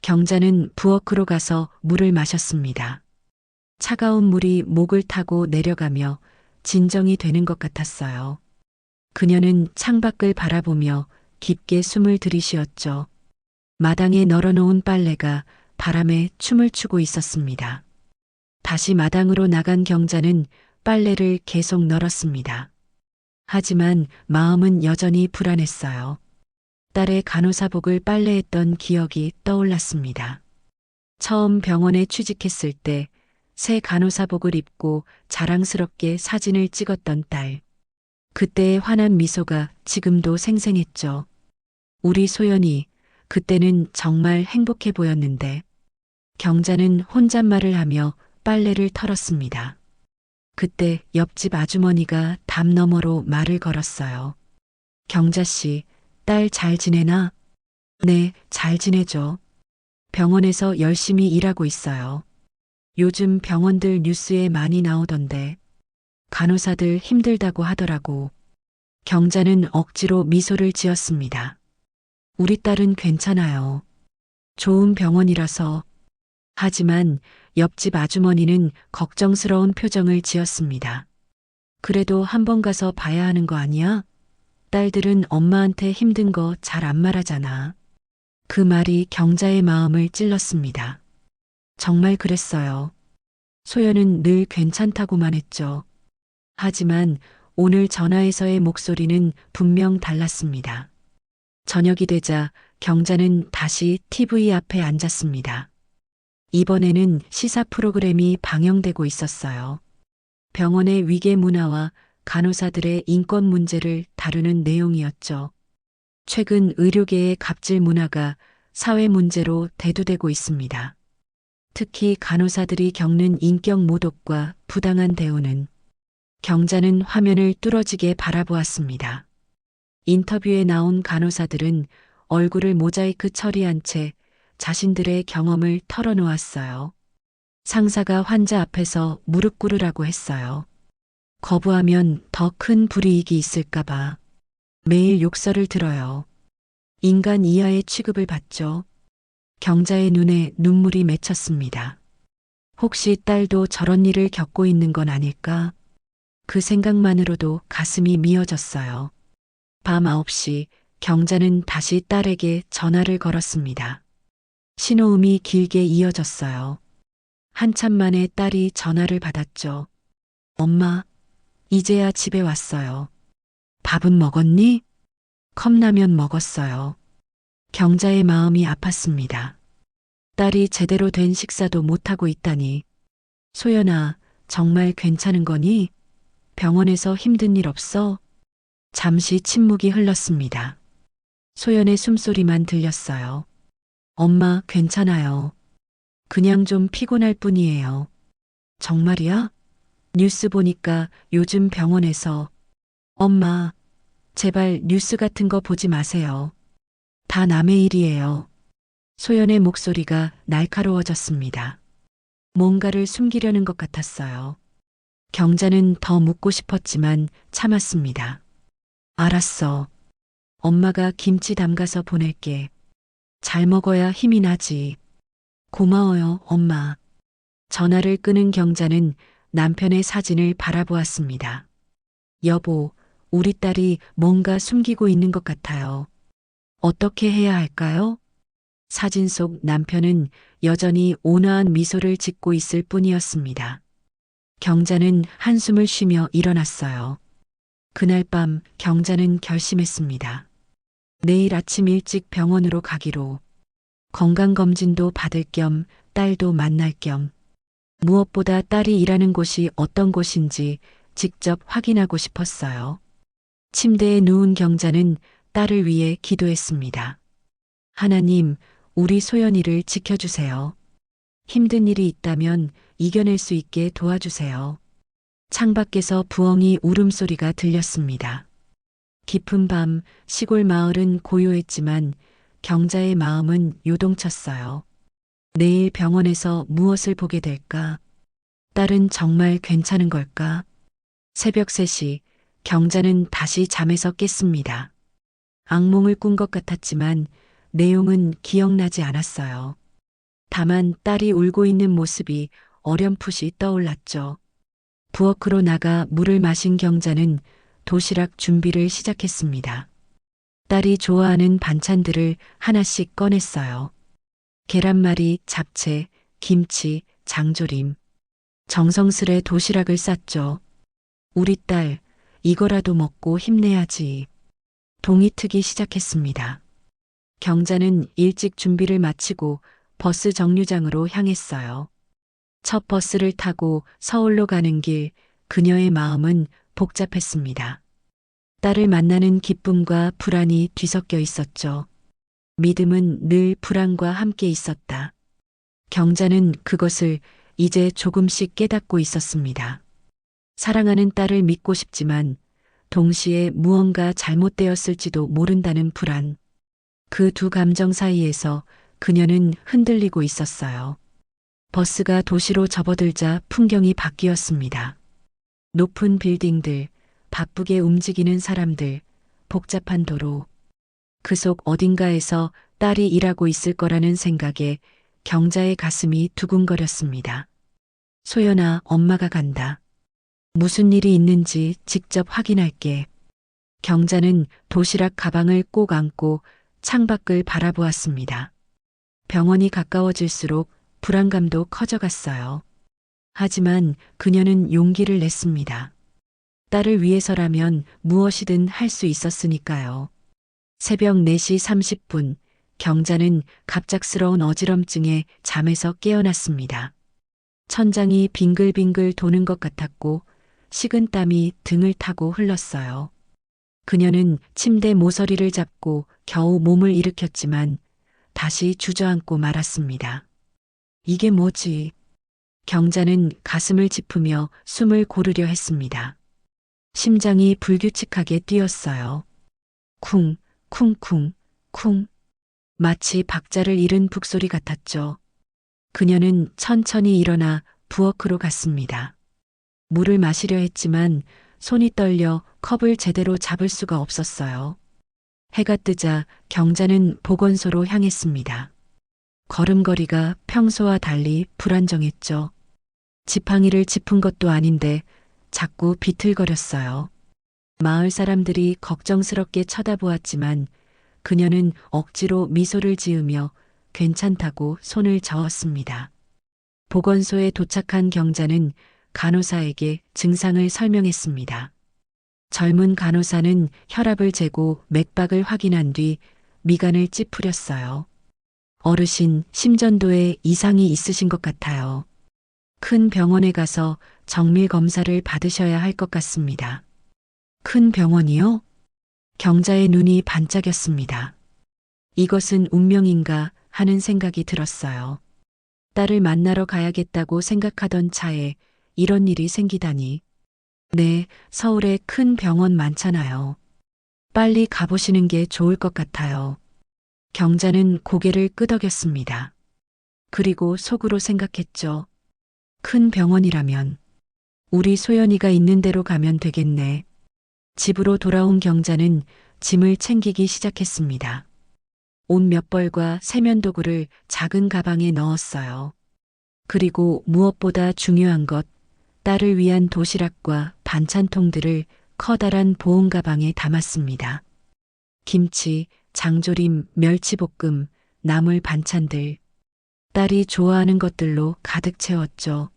경자는 부엌으로 가서 물을 마셨습니다. 차가운 물이 목을 타고 내려가며 진정이 되는 것 같았어요. 그녀는 창밖을 바라보며 깊게 숨을 들이쉬었죠. 마당에 널어놓은 빨래가 바람에 춤을 추고 있었습니다. 다시 마당으로 나간 경자는 빨래를 계속 널었습니다. 하지만 마음은 여전히 불안했어요. 딸의 간호사복을 빨래했던 기억이 떠올랐습니다. 처음 병원에 취직했을 때 새 간호사복을 입고 자랑스럽게 사진을 찍었던 딸. 그때의 환한 미소가 지금도 생생했죠. 우리 소연이 그때는 정말 행복해 보였는데. 경자는 혼잣말을 하며 빨래를 털었습니다. 그때 옆집 아주머니가 담 너머로 말을 걸었어요. 경자 씨, 딸 잘 지내나? 네, 잘 지내죠. 병원에서 열심히 일하고 있어요. 요즘 병원들 뉴스에 많이 나오던데 간호사들 힘들다고 하더라고. 경자는 억지로 미소를 지었습니다. 우리 딸은 괜찮아요. 좋은 병원이라서. 하지만 옆집 아주머니는 걱정스러운 표정을 지었습니다. 그래도 한번 가서 봐야 하는 거 아니야? 딸들은 엄마한테 힘든 거 잘 안 말하잖아. 그 말이 경자의 마음을 찔렀습니다. 정말 그랬어요. 소연은 늘 괜찮다고만 했죠. 하지만 오늘 전화에서의 목소리는 분명 달랐습니다. 저녁이 되자 경자는 다시 TV 앞에 앉았습니다. 이번에는 시사 프로그램이 방영되고 있었어요. 병원의 위계 문화와 간호사들의 인권 문제를 다루는 내용이었죠. 최근 의료계의 갑질 문화가 사회 문제로 대두되고 있습니다. 특히 간호사들이 겪는 인격 모독과 부당한 대우는. 경자는 화면을 뚫어지게 바라보았습니다. 인터뷰에 나온 간호사들은 얼굴을 모자이크 처리한 채 자신들의 경험을 털어놓았어요. 상사가 환자 앞에서 무릎 꿇으라고 했어요. 거부하면 더 큰 불이익이 있을까봐. 매일 욕설을 들어요. 인간 이하의 취급을 받죠. 경자의 눈에 눈물이 맺혔습니다. 혹시 딸도 저런 일을 겪고 있는 건 아닐까? 그 생각만으로도 가슴이 미어졌어요. 밤 9시 경자는 다시 딸에게 전화를 걸었습니다. 신호음이 길게 이어졌어요. 한참 만에 딸이 전화를 받았죠. 엄마, 이제야 집에 왔어요. 밥은 먹었니? 컵라면 먹었어요. 경자의 마음이 아팠습니다. 딸이 제대로 된 식사도 못하고 있다니. 소연아, 정말 괜찮은 거니? 병원에서 힘든 일 없어? 잠시 침묵이 흘렀습니다. 소연의 숨소리만 들렸어요. 엄마, 괜찮아요. 그냥 좀 피곤할 뿐이에요. 정말이야? 뉴스 보니까 요즘 병원에서 엄마, 제발 뉴스 같은 거 보지 마세요. 다 남의 일이에요. 소연의 목소리가 날카로워졌습니다. 뭔가를 숨기려는 것 같았어요. 경자는 더 묻고 싶었지만 참았습니다. 알았어. 엄마가 김치 담가서 보낼게. 잘 먹어야 힘이 나지. 고마워요, 엄마. 전화를 끊은 경자는 남편의 사진을 바라보았습니다. 여보, 우리 딸이 뭔가 숨기고 있는 것 같아요. 어떻게 해야 할까요? 사진 속 남편은 여전히 온화한 미소를 짓고 있을 뿐이었습니다. 경자는 한숨을 쉬며 일어났어요. 그날 밤 경자는 결심했습니다. 내일 아침 일찍 병원으로 가기로. 건강검진도 받을 겸 딸도 만날 겸. 무엇보다 딸이 일하는 곳이 어떤 곳인지 직접 확인하고 싶었어요. 침대에 누운 경자는 딸을 위해 기도했습니다. 하나님, 우리 소연이를 지켜주세요. 힘든 일이 있다면 이겨낼 수 있게 도와주세요. 창밖에서 부엉이 울음소리가 들렸습니다. 깊은 밤 시골 마을은 고요했지만 경자의 마음은 요동쳤어요. 내일 병원에서 무엇을 보게 될까? 딸은 정말 괜찮은 걸까? 새벽 3시 경자는 다시 잠에서 깼습니다. 악몽을 꾼 것 같았지만 내용은 기억나지 않았어요. 다만 딸이 울고 있는 모습이 어렴풋이 떠올랐죠. 부엌으로 나가 물을 마신 경자는 도시락 준비를 시작했습니다. 딸이 좋아하는 반찬들을 하나씩 꺼냈어요. 계란말이, 잡채, 김치, 장조림. 정성스레 도시락을 쌌죠. 우리 딸, 이거라도 먹고 힘내야지. 동이 트기 시작했습니다. 경자는 일찍 준비를 마치고 버스 정류장으로 향했어요. 첫 버스를 타고 서울로 가는 길, 그녀의 마음은 복잡했습니다. 딸을 만나는 기쁨과 불안이 뒤섞여 있었죠. 믿음은 늘 불안과 함께 있었다. 경자는 그것을 이제 조금씩 깨닫고 있었습니다. 사랑하는 딸을 믿고 싶지만 동시에 무언가 잘못되었을지도 모른다는 불안. 그 두 감정 사이에서 그녀는 흔들리고 있었어요. 버스가 도시로 접어들자 풍경이 바뀌었습니다. 높은 빌딩들, 바쁘게 움직이는 사람들, 복잡한 도로. 그 속 어딘가에서 딸이 일하고 있을 거라는 생각에 경자의 가슴이 두근거렸습니다. 소연아, 엄마가 간다. 무슨 일이 있는지 직접 확인할게. 경자는 도시락 가방을 꼭 안고 창밖을 바라보았습니다. 병원이 가까워질수록 불안감도 커져갔어요. 하지만 그녀는 용기를 냈습니다. 딸을 위해서라면 무엇이든 할 수 있었으니까요. 새벽 4시 30분, 경자는 갑작스러운 어지럼증에 잠에서 깨어났습니다. 천장이 빙글빙글 도는 것 같았고 식은땀이 등을 타고 흘렀어요. 그녀는 침대 모서리를 잡고 겨우 몸을 일으켰지만 다시 주저앉고 말았습니다. 이게 뭐지? 경자는 가슴을 짚으며 숨을 고르려 했습니다. 심장이 불규칙하게 뛰었어요. 쿵, 쿵쿵, 쿵. 마치 박자를 잃은 북소리 같았죠. 그녀는 천천히 일어나 부엌으로 갔습니다. 물을 마시려 했지만 손이 떨려 컵을 제대로 잡을 수가 없었어요. 해가 뜨자 경자는 보건소로 향했습니다. 걸음걸이가 평소와 달리 불안정했죠. 지팡이를 짚은 것도 아닌데 자꾸 비틀거렸어요. 마을 사람들이 걱정스럽게 쳐다보았지만 그녀는 억지로 미소를 지으며 괜찮다고 손을 저었습니다. 보건소에 도착한 경자는 간호사에게 증상을 설명했습니다. 젊은 간호사는 혈압을 재고 맥박을 확인한 뒤 미간을 찌푸렸어요. 어르신, 심전도에 이상이 있으신 것 같아요. 큰 병원에 가서 정밀 검사를 받으셔야 할 것 같습니다. 큰 병원이요? 경자의 눈이 반짝였습니다. 이것은 운명인가 하는 생각이 들었어요. 딸을 만나러 가야겠다고 생각하던 차에 이런 일이 생기다니. 네, 서울에 큰 병원 많잖아요. 빨리 가보시는 게 좋을 것 같아요. 경자는 고개를 끄덕였습니다. 그리고 속으로 생각했죠. 큰 병원이라면 우리 소연이가 있는 데로 가면 되겠네. 집으로 돌아온 경자는 짐을 챙기기 시작했습니다. 옷 몇 벌과 세면도구를 작은 가방에 넣었어요. 그리고 무엇보다 중요한 것, 딸을 위한 도시락과 반찬통들을 커다란 보온 가방에 담았습니다. 김치, 장조림, 멸치볶음, 나물 반찬들. 딸이 좋아하는 것들로 가득 채웠죠.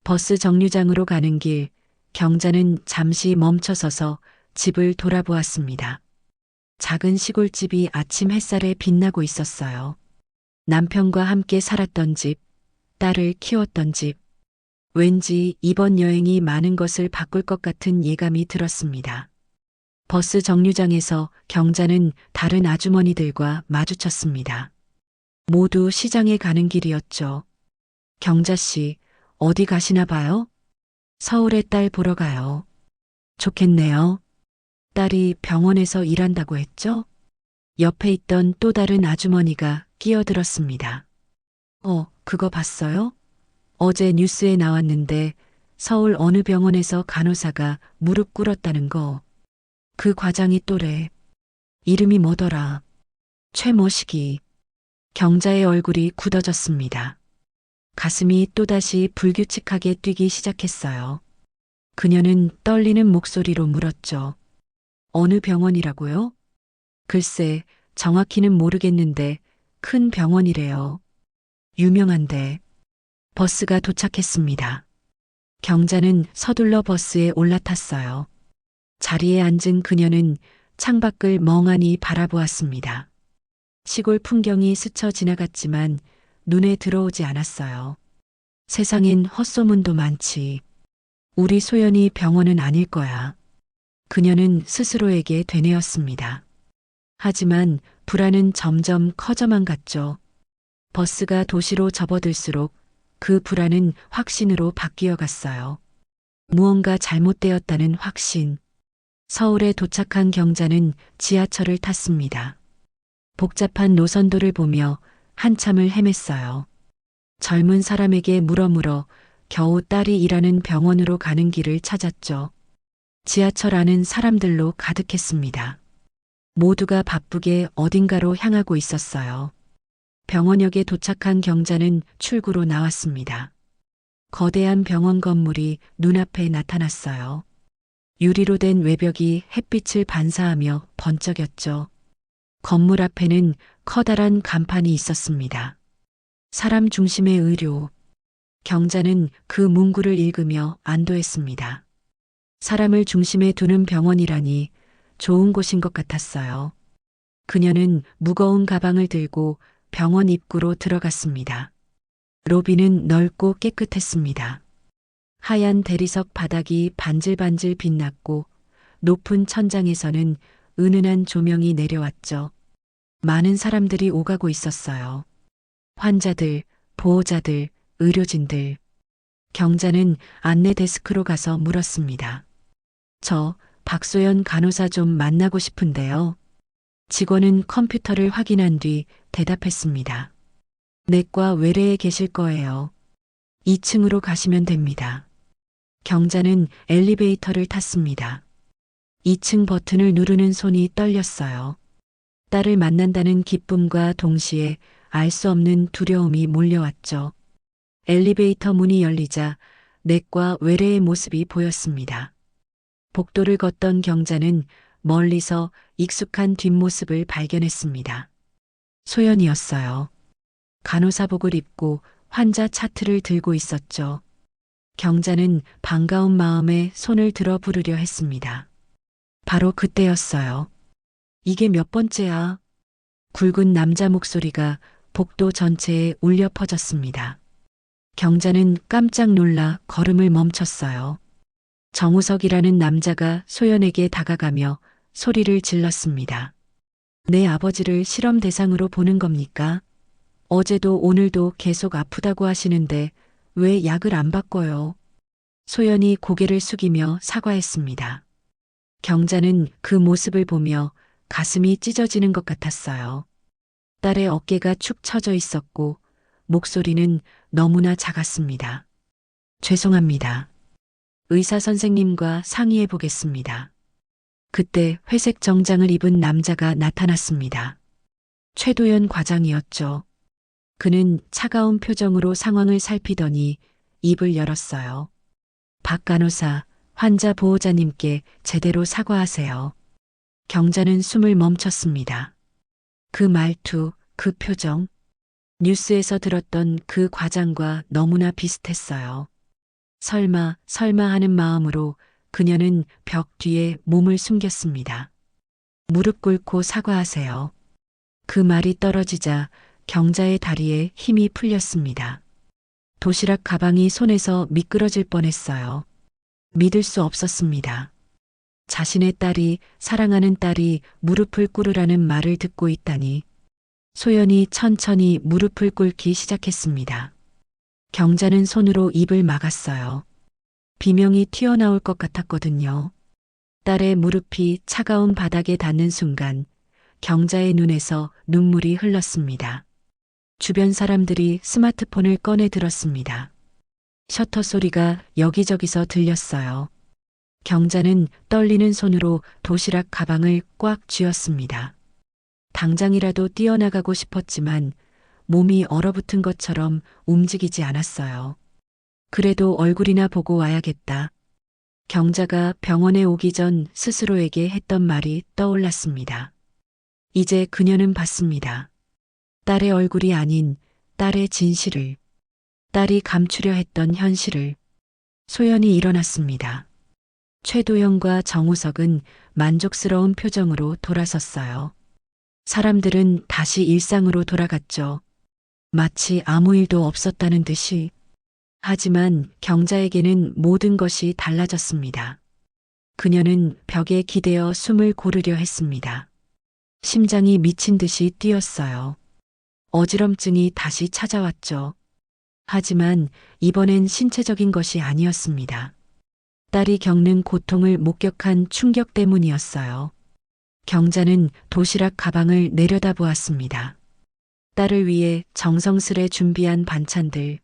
버스 정류장으로 가는 길, 경자는 잠시 멈춰서서 집을 돌아보았습니다. 작은 시골집이 아침 햇살에 빛나고 있었어요. 남편과 함께 살았던 집, 딸을 키웠던 집. 왠지 이번 여행이 많은 것을 바꿀 것 같은 예감이 들었습니다. 버스 정류장에서 경자는 다른 아주머니들과 마주쳤습니다. 모두 시장에 가는 길이었죠. 경자 씨, 어디 가시나 봐요? 서울에 딸 보러 가요. 좋겠네요. 딸이 병원에서 일한다고 했죠? 옆에 있던 또 다른 아주머니가 끼어들었습니다. 그거 봤어요? 어제 뉴스에 나왔는데 서울 어느 병원에서 간호사가 무릎 꿇었다는 거. 그 과장이 또래. 이름이 뭐더라? 최모식이. 경자의 얼굴이 굳어졌습니다. 가슴이 또다시 불규칙하게 뛰기 시작했어요. 그녀는 떨리는 목소리로 물었죠. 어느 병원이라고요? 글쎄, 정확히는 모르겠는데 큰 병원이래요. 유명한데. 버스가 도착했습니다. 경자는 서둘러 버스에 올라탔어요. 자리에 앉은 그녀는 창밖을 멍하니 바라보았습니다. 시골 풍경이 스쳐 지나갔지만 눈에 들어오지 않았어요. 세상엔 헛소문도 많지. 우리 소연이 병원은 아닐 거야. 그녀는 스스로에게 되뇌었습니다. 하지만 불안은 점점 커져만 갔죠. 버스가 도시로 접어들수록 그 불안은 확신으로 바뀌어 갔어요. 무언가 잘못되었다는 확신. 서울에 도착한 경자는 지하철을 탔습니다. 복잡한 노선도를 보며 한참을 헤맸어요. 젊은 사람에게 물어물어 겨우 딸이 일하는 병원으로 가는 길을 찾았죠. 지하철 안은 사람들로 가득했습니다. 모두가 바쁘게 어딘가로 향하고 있었어요. 병원역에 도착한 경자는 출구로 나왔습니다. 거대한 병원 건물이 눈앞에 나타났어요. 유리로 된 외벽이 햇빛을 반사하며 번쩍였죠. 건물 앞에는 커다란 간판이 있었습니다. 사람 중심의 의료. 경자는 그 문구를 읽으며 안도했습니다. 사람을 중심에 두는 병원이라니 좋은 곳인 것 같았어요. 그녀는 무거운 가방을 들고 병원 입구로 들어갔습니다. 로비는 넓고 깨끗했습니다. 하얀 대리석 바닥이 반질반질 빛났고 높은 천장에서는 은은한 조명이 내려왔죠. 많은 사람들이 오가고 있었어요. 환자들, 보호자들, 의료진들. 경자는 안내 데스크로 가서 물었습니다. 저 박소연 간호사 좀 만나고 싶은데요. 직원은 컴퓨터를 확인한 뒤 대답했습니다. 내과 외래에 계실 거예요. 2층으로 가시면 됩니다. 경자는 엘리베이터를 탔습니다. 2층 버튼을 누르는 손이 떨렸어요. 딸을 만난다는 기쁨과 동시에 알 수 없는 두려움이 몰려왔죠. 엘리베이터 문이 열리자 내과 외래의 모습이 보였습니다. 복도를 걷던 경자는 멀리서 익숙한 뒷모습을 발견했습니다. 소연이었어요. 간호사복을 입고 환자 차트를 들고 있었죠. 경자는 반가운 마음에 손을 들어 부르려 했습니다. 바로 그때였어요. 이게 몇 번째야? 굵은 남자 목소리가 복도 전체에 울려 퍼졌습니다. 경자는 깜짝 놀라 걸음을 멈췄어요. 정우석이라는 남자가 소연에게 다가가며 소리를 질렀습니다. 내 아버지를 실험 대상으로 보는 겁니까? 어제도 오늘도 계속 아프다고 하시는데 왜 약을 안 바꿔요? 소연이 고개를 숙이며 사과했습니다. 경자는 그 모습을 보며 가슴이 찢어지는 것 같았어요. 딸의 어깨가 축 처져 있었고 목소리는 너무나 작았습니다. 죄송합니다. 의사 선생님과 상의해 보겠습니다. 그때 회색 정장을 입은 남자가 나타났습니다. 최도연 과장이었죠. 그는 차가운 표정으로 상황을 살피더니 입을 열었어요. 박 간호사, 환자 보호자님께 제대로 사과하세요. 경자는 숨을 멈췄습니다. 그 말투, 그 표정, 뉴스에서 들었던 그 과장과 너무나 비슷했어요. 설마 하는 마음으로 그녀는 벽 뒤에 몸을 숨겼습니다. 무릎 꿇고 사과하세요. 그 말이 떨어지자 경자의 다리에 힘이 풀렸습니다. 도시락 가방이 손에서 미끄러질 뻔했어요. 믿을 수 없었습니다. 자신의 딸이, 사랑하는 딸이 무릎을 꿇으라는 말을 듣고 있다니. 소연이 천천히 무릎을 꿇기 시작했습니다. 경자는 손으로 입을 막았어요. 비명이 튀어나올 것 같았거든요. 딸의 무릎이 차가운 바닥에 닿는 순간 경자의 눈에서 눈물이 흘렀습니다. 주변 사람들이 스마트폰을 꺼내 들었습니다. 셔터 소리가 여기저기서 들렸어요. 경자는 떨리는 손으로 도시락 가방을 꽉 쥐었습니다. 당장이라도 뛰어나가고 싶었지만 몸이 얼어붙은 것처럼 움직이지 않았어요. 그래도 얼굴이나 보고 와야겠다. 경자가 병원에 오기 전 스스로에게 했던 말이 떠올랐습니다. 이제 그녀는 봤습니다. 딸의 얼굴이 아닌 딸의 진실을, 딸이 감추려 했던 현실을. 소연이 일어났습니다. 최도영과 정우석은 만족스러운 표정으로 돌아섰어요. 사람들은 다시 일상으로 돌아갔죠. 마치 아무 일도 없었다는 듯이. 하지만 경자에게는 모든 것이 달라졌습니다. 그녀는 벽에 기대어 숨을 고르려 했습니다. 심장이 미친 듯이 뛰었어요. 어지럼증이 다시 찾아왔죠. 하지만 이번엔 신체적인 것이 아니었습니다. 딸이 겪는 고통을 목격한 충격 때문이었어요. 경자는 도시락 가방을 내려다보았습니다. 딸을 위해 정성스레 준비한 반찬들.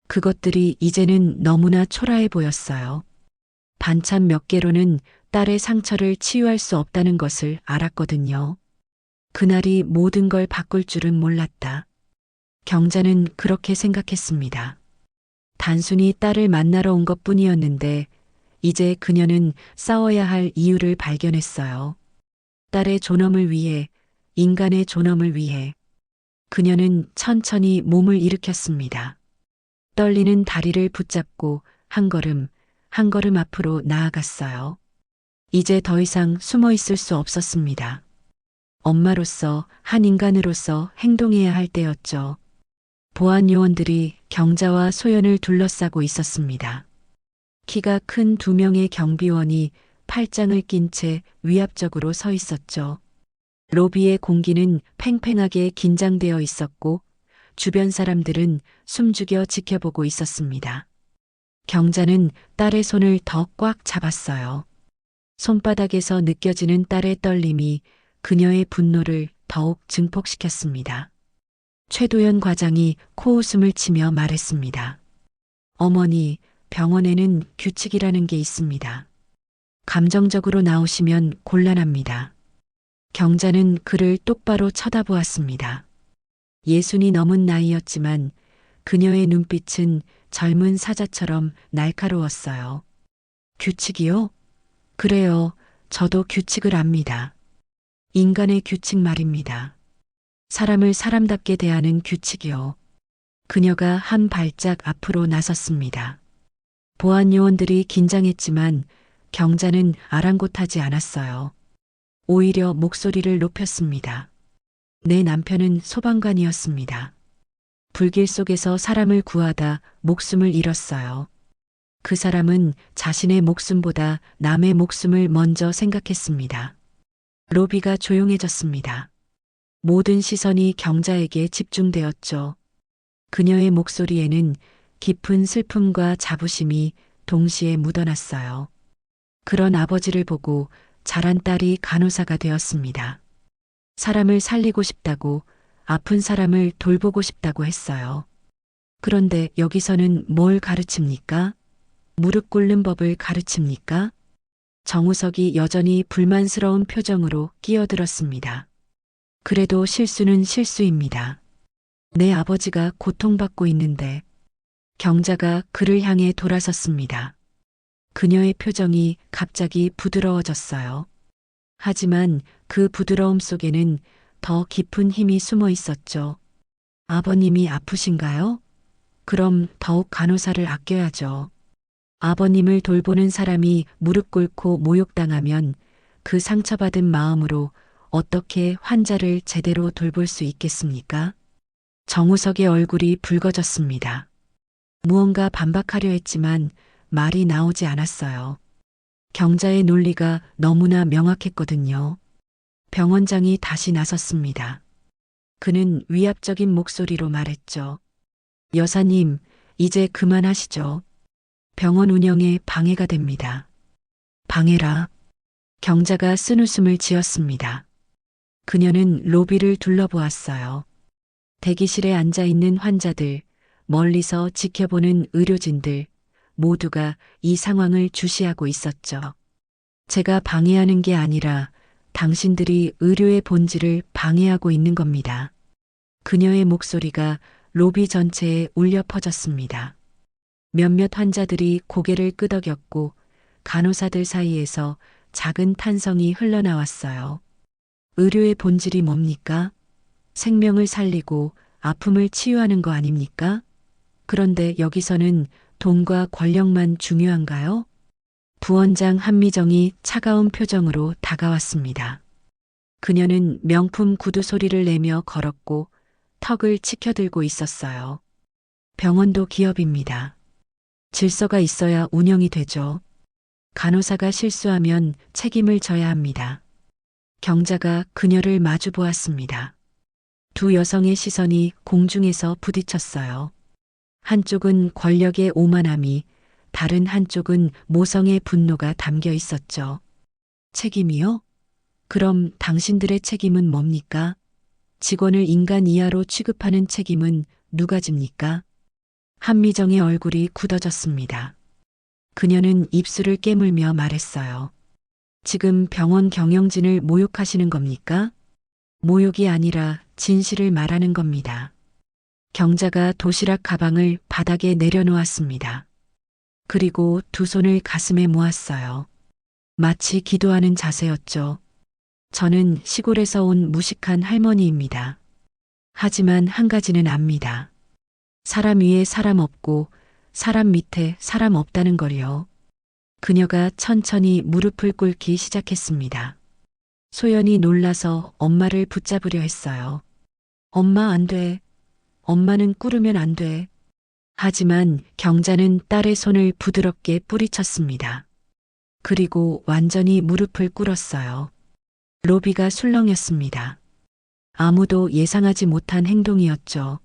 그것들이 이제는 너무나 초라해 보였어요. 반찬 몇 개로는 딸의 상처를 치유할 수 없다는 것을 알았거든요. 그날이 모든 걸 바꿀 줄은 몰랐다. 경자는 그렇게 생각했습니다. 단순히 딸을 만나러 온 것뿐이었는데 이제 그녀는 싸워야 할 이유를 발견했어요. 딸의 존엄을 위해, 인간의 존엄을 위해. 그녀는 천천히 몸을 일으켰습니다. 떨리는 다리를 붙잡고 한 걸음 앞으로 나아갔어요. 이제 더 이상 숨어 있을 수 없었습니다. 엄마로서, 한 인간으로서 행동해야 할 때였죠. 보안 요원들이 경자와 소연을 둘러싸고 있었습니다. 키가 큰 두 명의 경비원이 팔짱을 낀 채 위압적으로 서 있었죠. 로비의 공기는 팽팽하게 긴장되어 있었고 주변 사람들은 숨죽여 지켜보고 있었습니다. 경자는 딸의 손을 더 꽉 잡았어요. 손바닥에서 느껴지는 딸의 떨림이 그녀의 분노를 더욱 증폭시켰습니다. 최도연 과장이 코웃음을 치며 말했습니다. 어머니, 병원에는 규칙이라는 게 있습니다. 감정적으로 나오시면 곤란합니다. 경자는 그를 똑바로 쳐다보았습니다. 예순이 넘은 나이였지만 그녀의 눈빛은 젊은 사자처럼 날카로웠어요. 규칙이요? 그래요. 저도 규칙을 압니다. 인간의 규칙 말입니다. 사람을 사람답게 대하는 규칙이요. 그녀가 한 발짝 앞으로 나섰습니다. 보안 요원들이 긴장했지만 경자는 아랑곳하지 않았어요. 오히려 목소리를 높였습니다. 내 남편은 소방관이었습니다. 불길 속에서 사람을 구하다 목숨을 잃었어요. 그 사람은 자신의 목숨보다 남의 목숨을 먼저 생각했습니다. 로비가 조용해졌습니다. 모든 시선이 경자에게 집중되었죠. 그녀의 목소리에는 깊은 슬픔과 자부심이 동시에 묻어났어요. 그런 아버지를 보고 자란 딸이 간호사가 되었습니다. 사람을 살리고 싶다고, 아픈 사람을 돌보고 싶다고 했어요. 그런데 여기서는 뭘 가르칩니까? 무릎 꿇는 법을 가르칩니까? 정우석이 여전히 불만스러운 표정으로 끼어들었습니다. 그래도 실수는 실수입니다. 내 아버지가 고통받고 있는데. 경자가 그를 향해 돌아섰습니다. 그녀의 표정이 갑자기 부드러워졌어요. 하지만 그 부드러움 속에는 더 깊은 힘이 숨어 있었죠. 아버님이 아프신가요? 그럼 더욱 간호사를 아껴야죠. 아버님을 돌보는 사람이 무릎 꿇고 모욕당하면 그 상처받은 마음으로 어떻게 환자를 제대로 돌볼 수 있겠습니까? 정우석의 얼굴이 붉어졌습니다. 무언가 반박하려 했지만 말이 나오지 않았어요. 경자의 논리가 너무나 명확했거든요. 병원장이 다시 나섰습니다. 그는 위압적인 목소리로 말했죠. 여사님, 이제 그만하시죠. 병원 운영에 방해가 됩니다. 방해라. 경자가 쓴웃음을 지었습니다. 그녀는 로비를 둘러보았어요. 대기실에 앉아 있는 환자들, 멀리서 지켜보는 의료진들, 모두가 이 상황을 주시하고 있었죠. 제가 방해하는 게 아니라 당신들이 의료의 본질을 방해하고 있는 겁니다. 그녀의 목소리가 로비 전체에 울려 퍼졌습니다. 몇몇 환자들이 고개를 끄덕였고 간호사들 사이에서 작은 탄성이 흘러나왔어요. 의료의 본질이 뭡니까? 생명을 살리고 아픔을 치유하는 거 아닙니까? 그런데 여기서는 돈과 권력만 중요한가요? 부원장 한미정이 차가운 표정으로 다가왔습니다. 그녀는 명품 구두 소리를 내며 걸었고 턱을 치켜들고 있었어요. 병원도 기업입니다. 질서가 있어야 운영이 되죠. 간호사가 실수하면 책임을 져야 합니다. 경자가 그녀를 마주 보았습니다. 두 여성의 시선이 공중에서 부딪혔어요. 한쪽은 권력의 오만함이, 다른 한쪽은 모성의 분노가 담겨 있었죠. 책임이요? 그럼 당신들의 책임은 뭡니까? 직원을 인간 이하로 취급하는 책임은 누가 집니까? 한미정의 얼굴이 굳어졌습니다. 그녀는 입술을 깨물며 말했어요. 지금 병원 경영진을 모욕하시는 겁니까? 모욕이 아니라 진실을 말하는 겁니다. 경자가 도시락 가방을 바닥에 내려놓았습니다. 그리고 두 손을 가슴에 모았어요. 마치 기도하는 자세였죠. 저는 시골에서 온 무식한 할머니입니다. 하지만 한 가지는 압니다. 사람 위에 사람 없고 사람 밑에 사람 없다는 걸요. 그녀가 천천히 무릎을 꿇기 시작했습니다. 소연이 놀라서 엄마를 붙잡으려 했어요. 엄마 안 돼. 엄마는 꿇으면 안 돼. 하지만 경자는 딸의 손을 부드럽게 뿌리쳤습니다. 그리고 완전히 무릎을 꿇었어요. 로비가 술렁였습니다. 아무도 예상하지 못한 행동이었죠.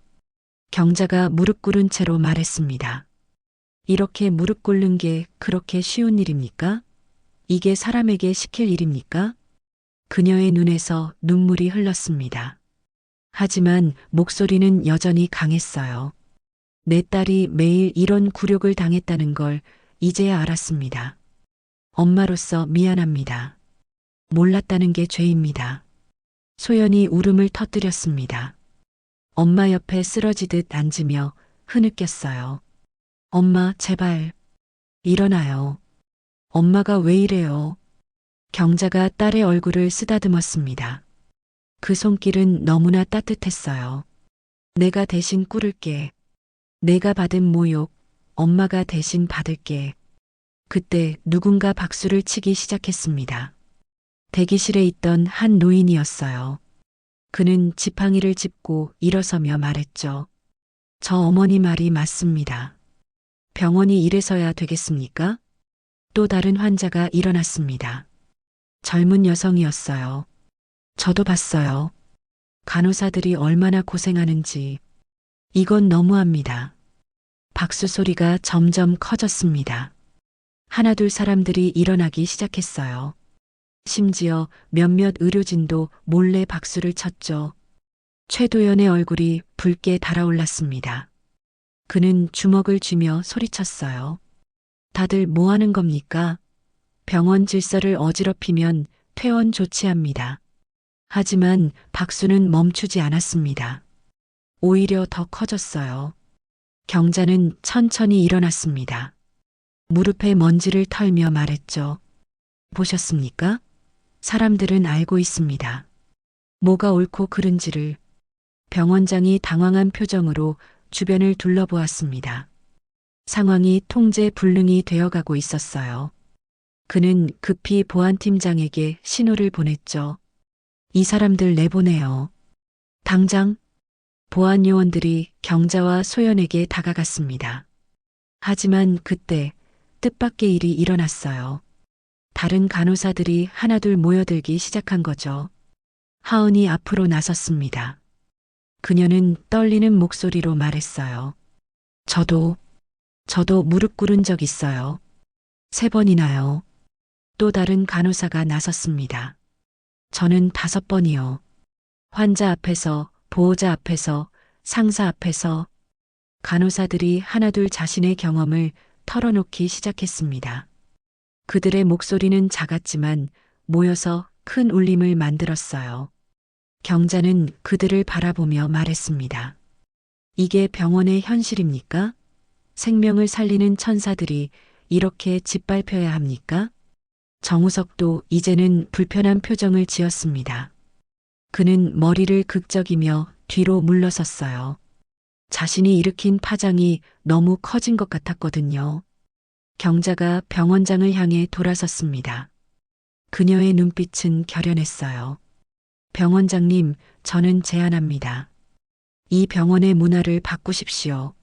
경자가 무릎 꿇은 채로 말했습니다. 이렇게 무릎 꿇는 게 그렇게 쉬운 일입니까? 이게 사람에게 시킬 일입니까? 그녀의 눈에서 눈물이 흘렀습니다. 하지만 목소리는 여전히 강했어요. 내 딸이 매일 이런 굴욕을 당했다는 걸 이제야 알았습니다. 엄마로서 미안합니다. 몰랐다는 게 죄입니다. 소연이 울음을 터뜨렸습니다. 엄마 옆에 쓰러지듯 앉으며 흐느꼈어요. 엄마, 제발. 일어나요. 엄마가 왜 이래요? 경자가 딸의 얼굴을 쓰다듬었습니다. 그 손길은 너무나 따뜻했어요. 내가 대신 꿇을게. 내가 받은 모욕, 엄마가 대신 받을게. 그때 누군가 박수를 치기 시작했습니다. 대기실에 있던 한 노인이었어요. 그는 지팡이를 짚고 일어서며 말했죠. 저 어머니 말이 맞습니다. 병원이 이래서야 되겠습니까? 또 다른 환자가 일어났습니다. 젊은 여성이었어요. 저도 봤어요. 간호사들이 얼마나 고생하는지. 이건 너무합니다. 박수 소리가 점점 커졌습니다. 하나둘 사람들이 일어나기 시작했어요. 심지어 몇몇 의료진도 몰래 박수를 쳤죠. 최도연의 얼굴이 붉게 달아올랐습니다. 그는 주먹을 쥐며 소리쳤어요. 다들 뭐 하는 겁니까? 병원 질서를 어지럽히면 퇴원 조치합니다. 하지만 박수는 멈추지 않았습니다. 오히려 더 커졌어요. 경자는 천천히 일어났습니다. 무릎에 먼지를 털며 말했죠. 보셨습니까? 사람들은 알고 있습니다. 뭐가 옳고 그른지를. 병원장이 당황한 표정으로 주변을 둘러보았습니다. 상황이 통제 불능이 되어가고 있었어요. 그는 급히 보안팀장에게 신호를 보냈죠. 이 사람들 내보내요. 당장. 보안 요원들이 경자와 소연에게 다가갔습니다. 하지만 그때 뜻밖의 일이 일어났어요. 다른 간호사들이 하나둘 모여들기 시작한 거죠. 하은이 앞으로 나섰습니다. 그녀는 떨리는 목소리로 말했어요. 저도 무릎 꿇은 적 있어요. 3번이나요. 또 다른 간호사가 나섰습니다. 저는 5번이요. 환자 앞에서, 보호자 앞에서, 상사 앞에서. 간호사들이 하나둘 자신의 경험을 털어놓기 시작했습니다. 그들의 목소리는 작았지만 모여서 큰 울림을 만들었어요. 경자는 그들을 바라보며 말했습니다. 이게 병원의 현실입니까? 생명을 살리는 천사들이 이렇게 짓밟혀야 합니까? 정우석도 이제는 불편한 표정을 지었습니다. 그는 머리를 극적이며 뒤로 물러섰어요. 자신이 일으킨 파장이 너무 커진 것 같았거든요. 경자가 병원장을 향해 돌아섰습니다. 그녀의 눈빛은 결연했어요. 병원장님, 저는 제안합니다. 이 병원의 문화를 바꾸십시오.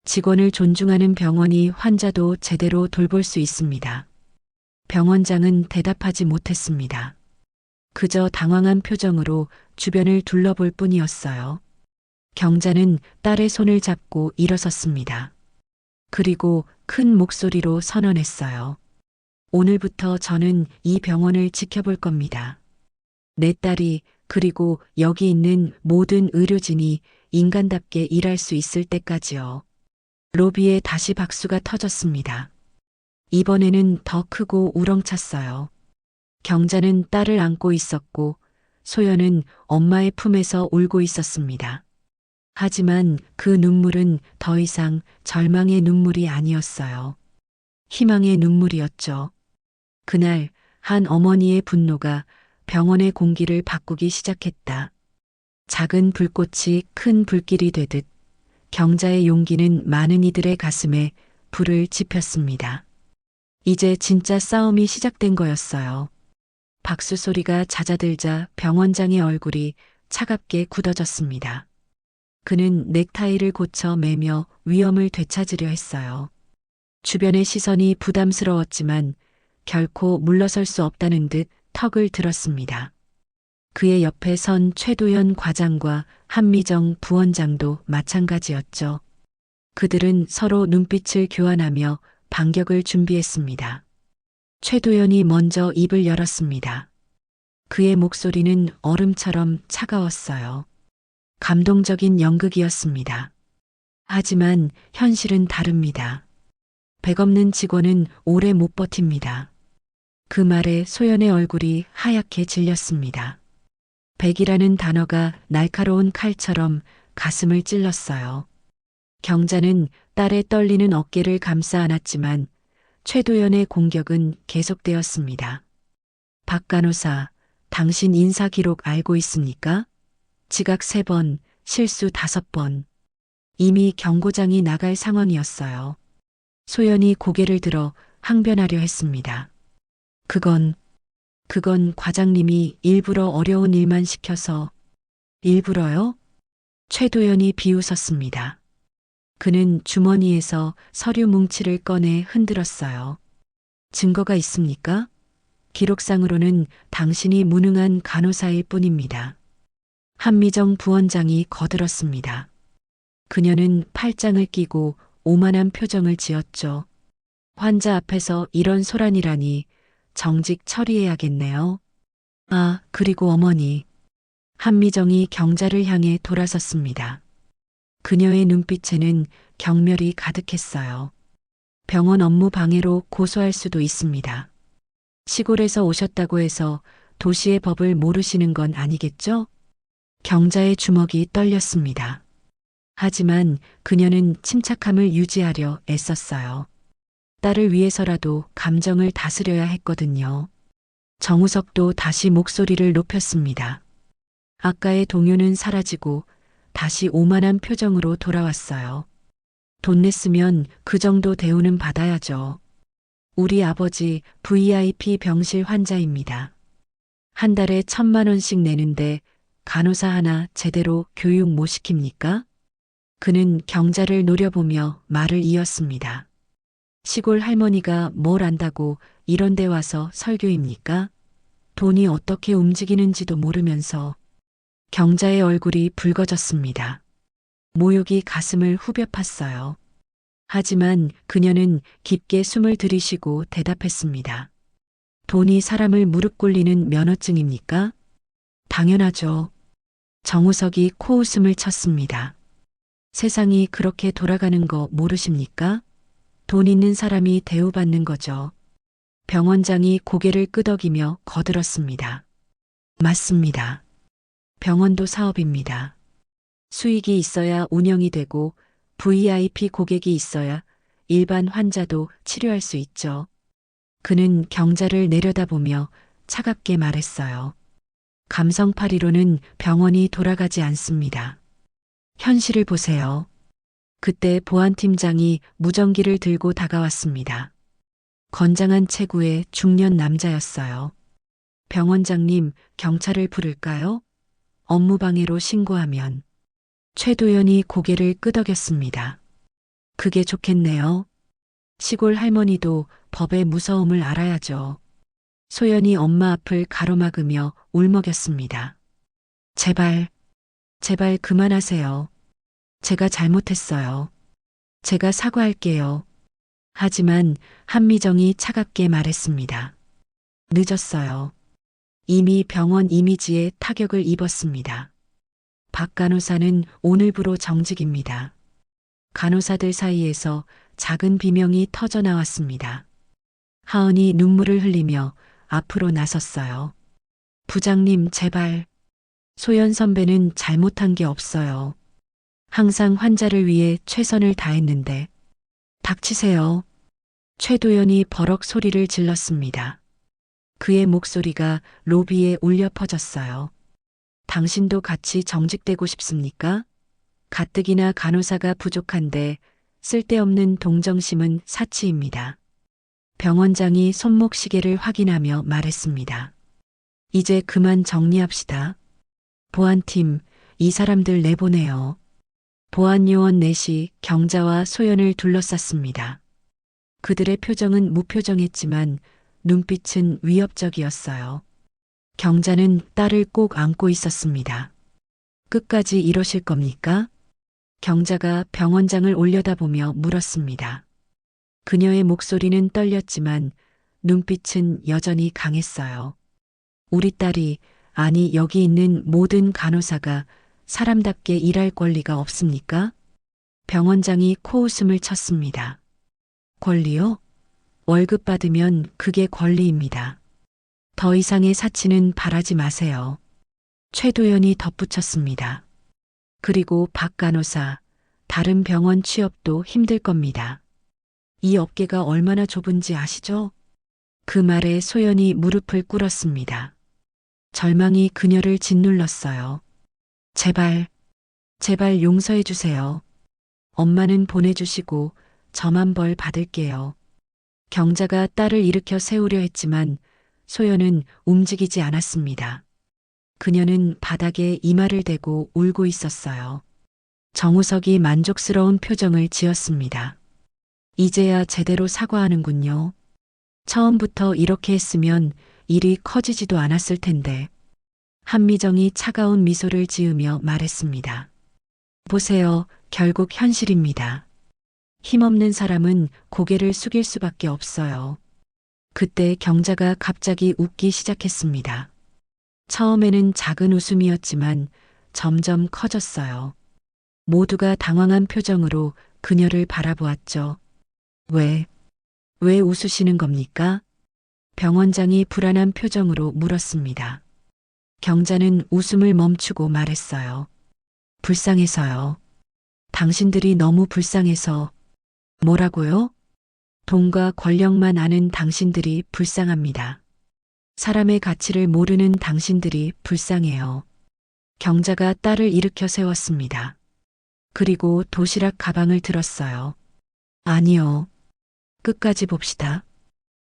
직원을 존중하는 병원이 환자도 제대로 돌볼 수 있습니다. 병원장은 대답하지 못했습니다. 그저 당황한 표정으로 주변을 둘러볼 뿐이었어요. 경자는 딸의 손을 잡고 일어섰습니다. 그리고 큰 목소리로 선언했어요. 오늘부터 저는 이 병원을 지켜볼 겁니다. 내 딸이 그리고 여기 있는 모든 의료진이 인간답게 일할 수 있을 때까지요. 로비에 다시 박수가 터졌습니다. 이번에는 더 크고 우렁찼어요. 경자는 딸을 안고 있었고 소연은 엄마의 품에서 울고 있었습니다. 하지만 그 눈물은 더 이상 절망의 눈물이 아니었어요. 희망의 눈물이었죠. 그날 한 어머니의 분노가 병원의 공기를 바꾸기 시작했다. 작은 불꽃이 큰 불길이 되듯 경자의 용기는 많은 이들의 가슴에 불을 지폈습니다. 이제 진짜 싸움이 시작된 거였어요. 박수 소리가 잦아들자 병원장의 얼굴이 차갑게 굳어졌습니다. 그는 넥타이를 고쳐 매며 위험을 되찾으려 했어요. 주변의 시선이 부담스러웠지만 결코 물러설 수 없다는 듯 턱을 들었습니다. 그의 옆에 선 최도연 과장과 한미정 부원장도 마찬가지였죠. 그들은 서로 눈빛을 교환하며 반격을 준비했습니다. 최도연이 먼저 입을 열었습니다. 그의 목소리는 얼음처럼 차가웠어요. 감동적인 연극이었습니다. 하지만 현실은 다릅니다. 백 없는 직원은 오래 못 버팁니다. 그 말에 소연의 얼굴이 하얗게 질렸습니다. 백이라는 단어가 날카로운 칼처럼 가슴을 찔렀어요. 경자는 딸의 떨리는 어깨를 감싸 안았지만 최도연의 공격은 계속되었습니다. 박 간호사, 당신 인사 기록 알고 있습니까? 지각 3번, 실수 5번. 이미 경고장이 나갈 상황이었어요. 소연이 고개를 들어 항변하려 했습니다. 그건 과장님이 일부러 어려운 일만 시켜서. 일부러요? 최도연이 비웃었습니다. 그는 주머니에서 서류 뭉치를 꺼내 흔들었어요. 증거가 있습니까? 기록상으로는 당신이 무능한 간호사일 뿐입니다. 한미정 부원장이 거들었습니다. 그녀는 팔짱을 끼고 오만한 표정을 지었죠. 환자 앞에서 이런 소란이라니 정직 처리해야겠네요. 아, 그리고 어머니. 한미정이 경자를 향해 돌아섰습니다. 그녀의 눈빛에는 경멸이 가득했어요. 병원 업무 방해로 고소할 수도 있습니다. 시골에서 오셨다고 해서 도시의 법을 모르시는 건 아니겠죠? 경자의 주먹이 떨렸습니다. 하지만 그녀는 침착함을 유지하려 애썼어요. 딸을 위해서라도 감정을 다스려야 했거든요. 정우석도 다시 목소리를 높였습니다. 아까의 동요는 사라지고 다시 오만한 표정으로 돌아왔어요. 돈 냈으면 그 정도 대우는 받아야죠. 우리 아버지 VIP 병실 환자입니다. 한 달에 1,000만 원씩 내는데 간호사 하나 제대로 교육 못 시킵니까? 그는 경자를 노려보며 말을 이었습니다. 시골 할머니가 뭘 안다고 이런 데 와서 설교입니까? 돈이 어떻게 움직이는지도 모르면서. 경자의 얼굴이 붉어졌습니다. 모욕이 가슴을 후벼 팠어요. 하지만 그녀는 깊게 숨을 들이쉬고 대답했습니다. 돈이 사람을 무릎 꿇리는 면허증입니까? 당연하죠. 정우석이 코웃음을 쳤습니다. 세상이 그렇게 돌아가는 거 모르십니까? 돈 있는 사람이 대우받는 거죠. 병원장이 고개를 끄덕이며 거들었습니다. 맞습니다. 병원도 사업입니다. 수익이 있어야 운영이 되고 VIP 고객이 있어야 일반 환자도 치료할 수 있죠. 그는 경자를 내려다보며 차갑게 말했어요. 감성파리로는 병원이 돌아가지 않습니다. 현실을 보세요. 그때 보안팀장이 무전기를 들고 다가왔습니다. 건장한 체구의 중년 남자였어요. 병원장님, 경찰을 부를까요? 업무방해로 신고하면. 최도연이 고개를 끄덕였습니다. 그게 좋겠네요. 시골 할머니도 법의 무서움을 알아야죠. 소연이 엄마 앞을 가로막으며 울먹였습니다. 제발, 제발 그만하세요. 제가 잘못했어요. 제가 사과할게요. 하지만 한미정이 차갑게 말했습니다. 늦었어요. 이미 병원 이미지에 타격을 입었습니다. 박 간호사는 오늘부로 정직입니다. 간호사들 사이에서 작은 비명이 터져 나왔습니다. 하은이 눈물을 흘리며 앞으로 나섰어요. 부장님, 제발. 소연 선배는 잘못한 게 없어요. 항상 환자를 위해 최선을 다했는데. 닥치세요. 최도연이 버럭 소리를 질렀습니다. 그의 목소리가 로비에 울려 퍼졌어요. 당신도 같이 정직되고 싶습니까? 가뜩이나 간호사가 부족한데 쓸데없는 동정심은 사치입니다. 병원장이 손목시계를 확인하며 말했습니다. 이제 그만 정리합시다. 보안팀, 이 사람들 내보내요. 보안요원 넷이 경자와 소연을 둘러쌌습니다. 그들의 표정은 무표정했지만 눈빛은 위협적이었어요. 경자는 딸을 꼭 안고 있었습니다. 끝까지 이러실 겁니까? 경자가 병원장을 올려다보며 물었습니다. 그녀의 목소리는 떨렸지만 눈빛은 여전히 강했어요. 우리 딸이, 아니 여기 있는 모든 간호사가 사람답게 일할 권리가 없습니까? 병원장이 코웃음을 쳤습니다. 권리요? 월급 받으면 그게 권리입니다. 더 이상의 사치는 바라지 마세요. 최도연이 덧붙였습니다. 그리고 박 간호사, 다른 병원 취업도 힘들 겁니다. 이 업계가 얼마나 좁은지 아시죠? 그 말에 소연이 무릎을 꿇었습니다. 절망이 그녀를 짓눌렀어요. 제발, 제발 용서해 주세요. 엄마는 보내주시고 저만 벌 받을게요. 경자가 딸을 일으켜 세우려 했지만 소연은 움직이지 않았습니다. 그녀는 바닥에 이마를 대고 울고 있었어요. 정우석이 만족스러운 표정을 지었습니다. 이제야 제대로 사과하는군요. 처음부터 이렇게 했으면 일이 커지지도 않았을 텐데. 한미정이 차가운 미소를 지으며 말했습니다. 보세요, 결국 현실입니다. 힘없는 사람은 고개를 숙일 수밖에 없어요. 그때 경자가 갑자기 웃기 시작했습니다. 처음에는 작은 웃음이었지만 점점 커졌어요. 모두가 당황한 표정으로 그녀를 바라보았죠. 왜 웃으시는 겁니까? 병원장이 불안한 표정으로 물었습니다. 경자는 웃음을 멈추고 말했어요. 불쌍해서요. 당신들이 너무 불쌍해서. 뭐라고요? 돈과 권력만 아는 당신들이 불쌍합니다. 사람의 가치를 모르는 당신들이 불쌍해요. 경자가 딸을 일으켜 세웠습니다. 그리고 도시락 가방을 들었어요. 아니요. 끝까지 봅시다.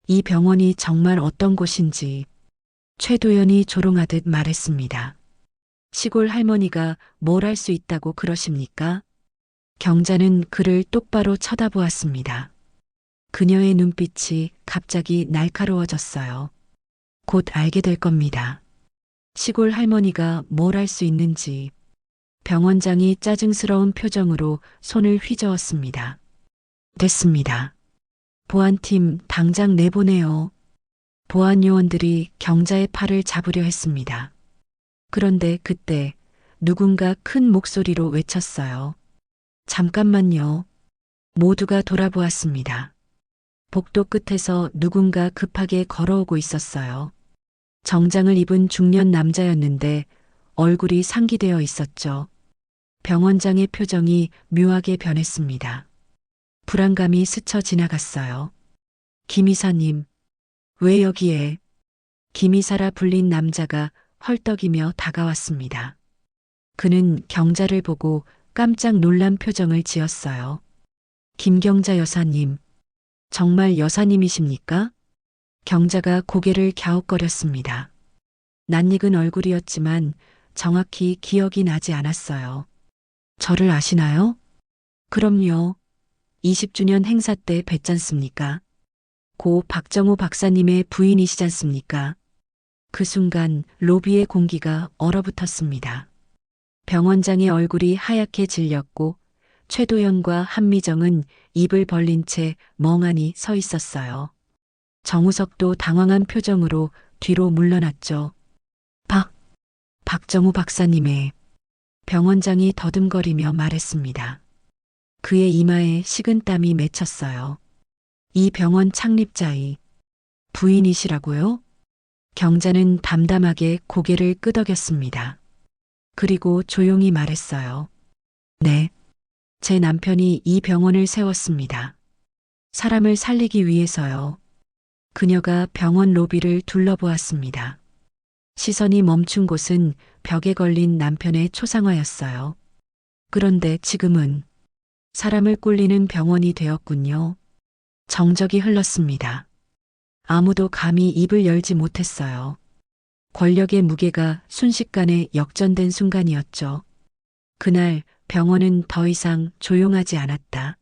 이 병원이 정말 어떤 곳인지. 최도연이 조롱하듯 말했습니다. 시골 할머니가 뭘 할 수 있다고 그러십니까? 경자는 그를 똑바로 쳐다보았습니다. 그녀의 눈빛이 갑자기 날카로워졌어요. 곧 알게 될 겁니다. 시골 할머니가 뭘 할 수 있는지. 병원장이 짜증스러운 표정으로 손을 휘저었습니다. 됐습니다. 보안팀 당장 내보내요. 보안 요원들이 경자의 팔을 잡으려 했습니다. 그런데 그때 누군가 큰 목소리로 외쳤어요. 잠깐만요. 모두가 돌아보았습니다. 복도 끝에서 누군가 급하게 걸어오고 있었어요. 정장을 입은 중년 남자였는데 얼굴이 상기되어 있었죠. 병원장의 표정이 묘하게 변했습니다. 불안감이 스쳐 지나갔어요. 김 이사님, 왜 여기에? 김 이사라 불린 남자가 헐떡이며 다가왔습니다. 그는 경자를 보고 깜짝 놀란 표정을 지었어요. 김경자 여사님, 정말 여사님이십니까? 경자가 고개를 갸웃거렸습니다. 낯익은 얼굴이었지만 정확히 기억이 나지 않았어요. 저를 아시나요? 그럼요. 20주년 행사 때 뵀잖습니까? 고 박정호 박사님의 부인이시잖습니까? 그 순간 로비의 공기가 얼어붙었습니다. 병원장의 얼굴이 하얗게 질렸고 최도연과 한미정은 입을 벌린 채 멍하니 서 있었어요. 정우석도 당황한 표정으로 뒤로 물러났죠. 박정호 박사님의. 병원장이 더듬거리며 말했습니다. 그의 이마에 식은땀이 맺혔어요. 이 병원 창립자의 부인이시라고요? 경자는 담담하게 고개를 끄덕였습니다. 그리고 조용히 말했어요. 네. 제 남편이 이 병원을 세웠습니다. 사람을 살리기 위해서요. 그녀가 병원 로비를 둘러보았습니다. 시선이 멈춘 곳은 벽에 걸린 남편의 초상화였어요. 그런데 지금은 사람을 꿀리는 병원이 되었군요. 정적이 흘렀습니다. 아무도 감히 입을 열지 못했어요. 권력의 무게가 순식간에 역전된 순간이었죠. 그날 병원은 더 이상 조용하지 않았다.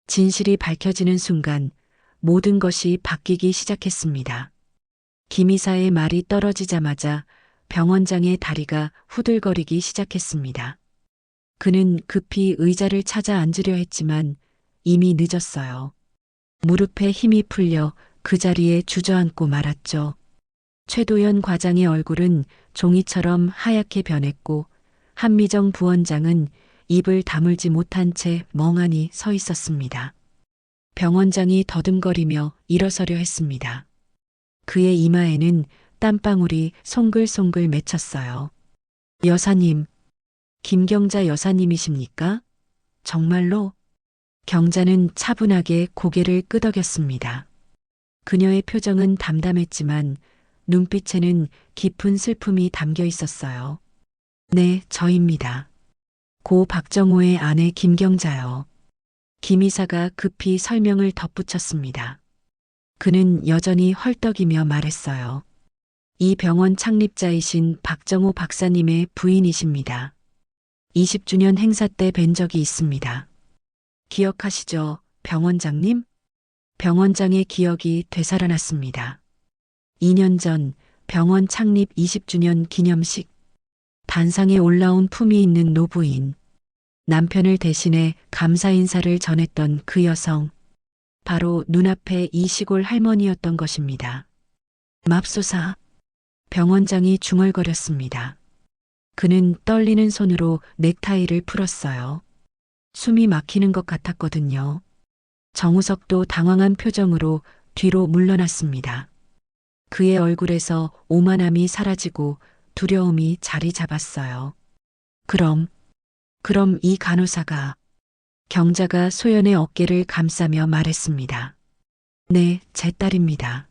진실이 밝혀지는 순간 모든 것이 바뀌기 시작했습니다. 김 이사의 말이 떨어지자마자 병원장의 다리가 후들거리기 시작했습니다. 그는 급히 의자를 찾아 앉으려 했지만 이미 늦었어요. 무릎에 힘이 풀려 그 자리에 주저앉고 말았죠. 최도연 과장의 얼굴은 종이처럼 하얗게 변했고 한미정 부원장은 입을 다물지 못한 채 멍하니 서 있었습니다. 병원장이 더듬거리며 일어서려 했습니다. 그의 이마에는 땀방울이 송글송글 맺혔어요. 여사님, 김경자 여사님이십니까? 정말로? 경자는 차분하게 고개를 끄덕였습니다. 그녀의 표정은 담담했지만 눈빛에는 깊은 슬픔이 담겨 있었어요. 네, 저입니다. 고 박정호의 아내 김경자요. 김 이사가 급히 설명을 덧붙였습니다. 그는 여전히 헐떡이며 말했어요. 이 병원 창립자이신 박정호 박사님의 부인이십니다. 20주년 행사 때 뵌 적이 있습니다. 기억하시죠, 병원장님? 병원장의 기억이 되살아났습니다. 2년 전 병원 창립 20주년 기념식. 단상에 올라온 품위 있는 노부인. 남편을 대신해 감사 인사를 전했던 그 여성. 바로 눈앞에 이 시골 할머니였던 것입니다. 맙소사. 병원장이 중얼거렸습니다. 그는 떨리는 손으로 넥타이를 풀었어요. 숨이 막히는 것 같았거든요. 정우석도 당황한 표정으로 뒤로 물러났습니다. 그의 얼굴에서 오만함이 사라지고 두려움이 자리 잡았어요. 그럼 이 간호사가. 경자가 소연의 어깨를 감싸며 말했습니다. 네, 제 딸입니다.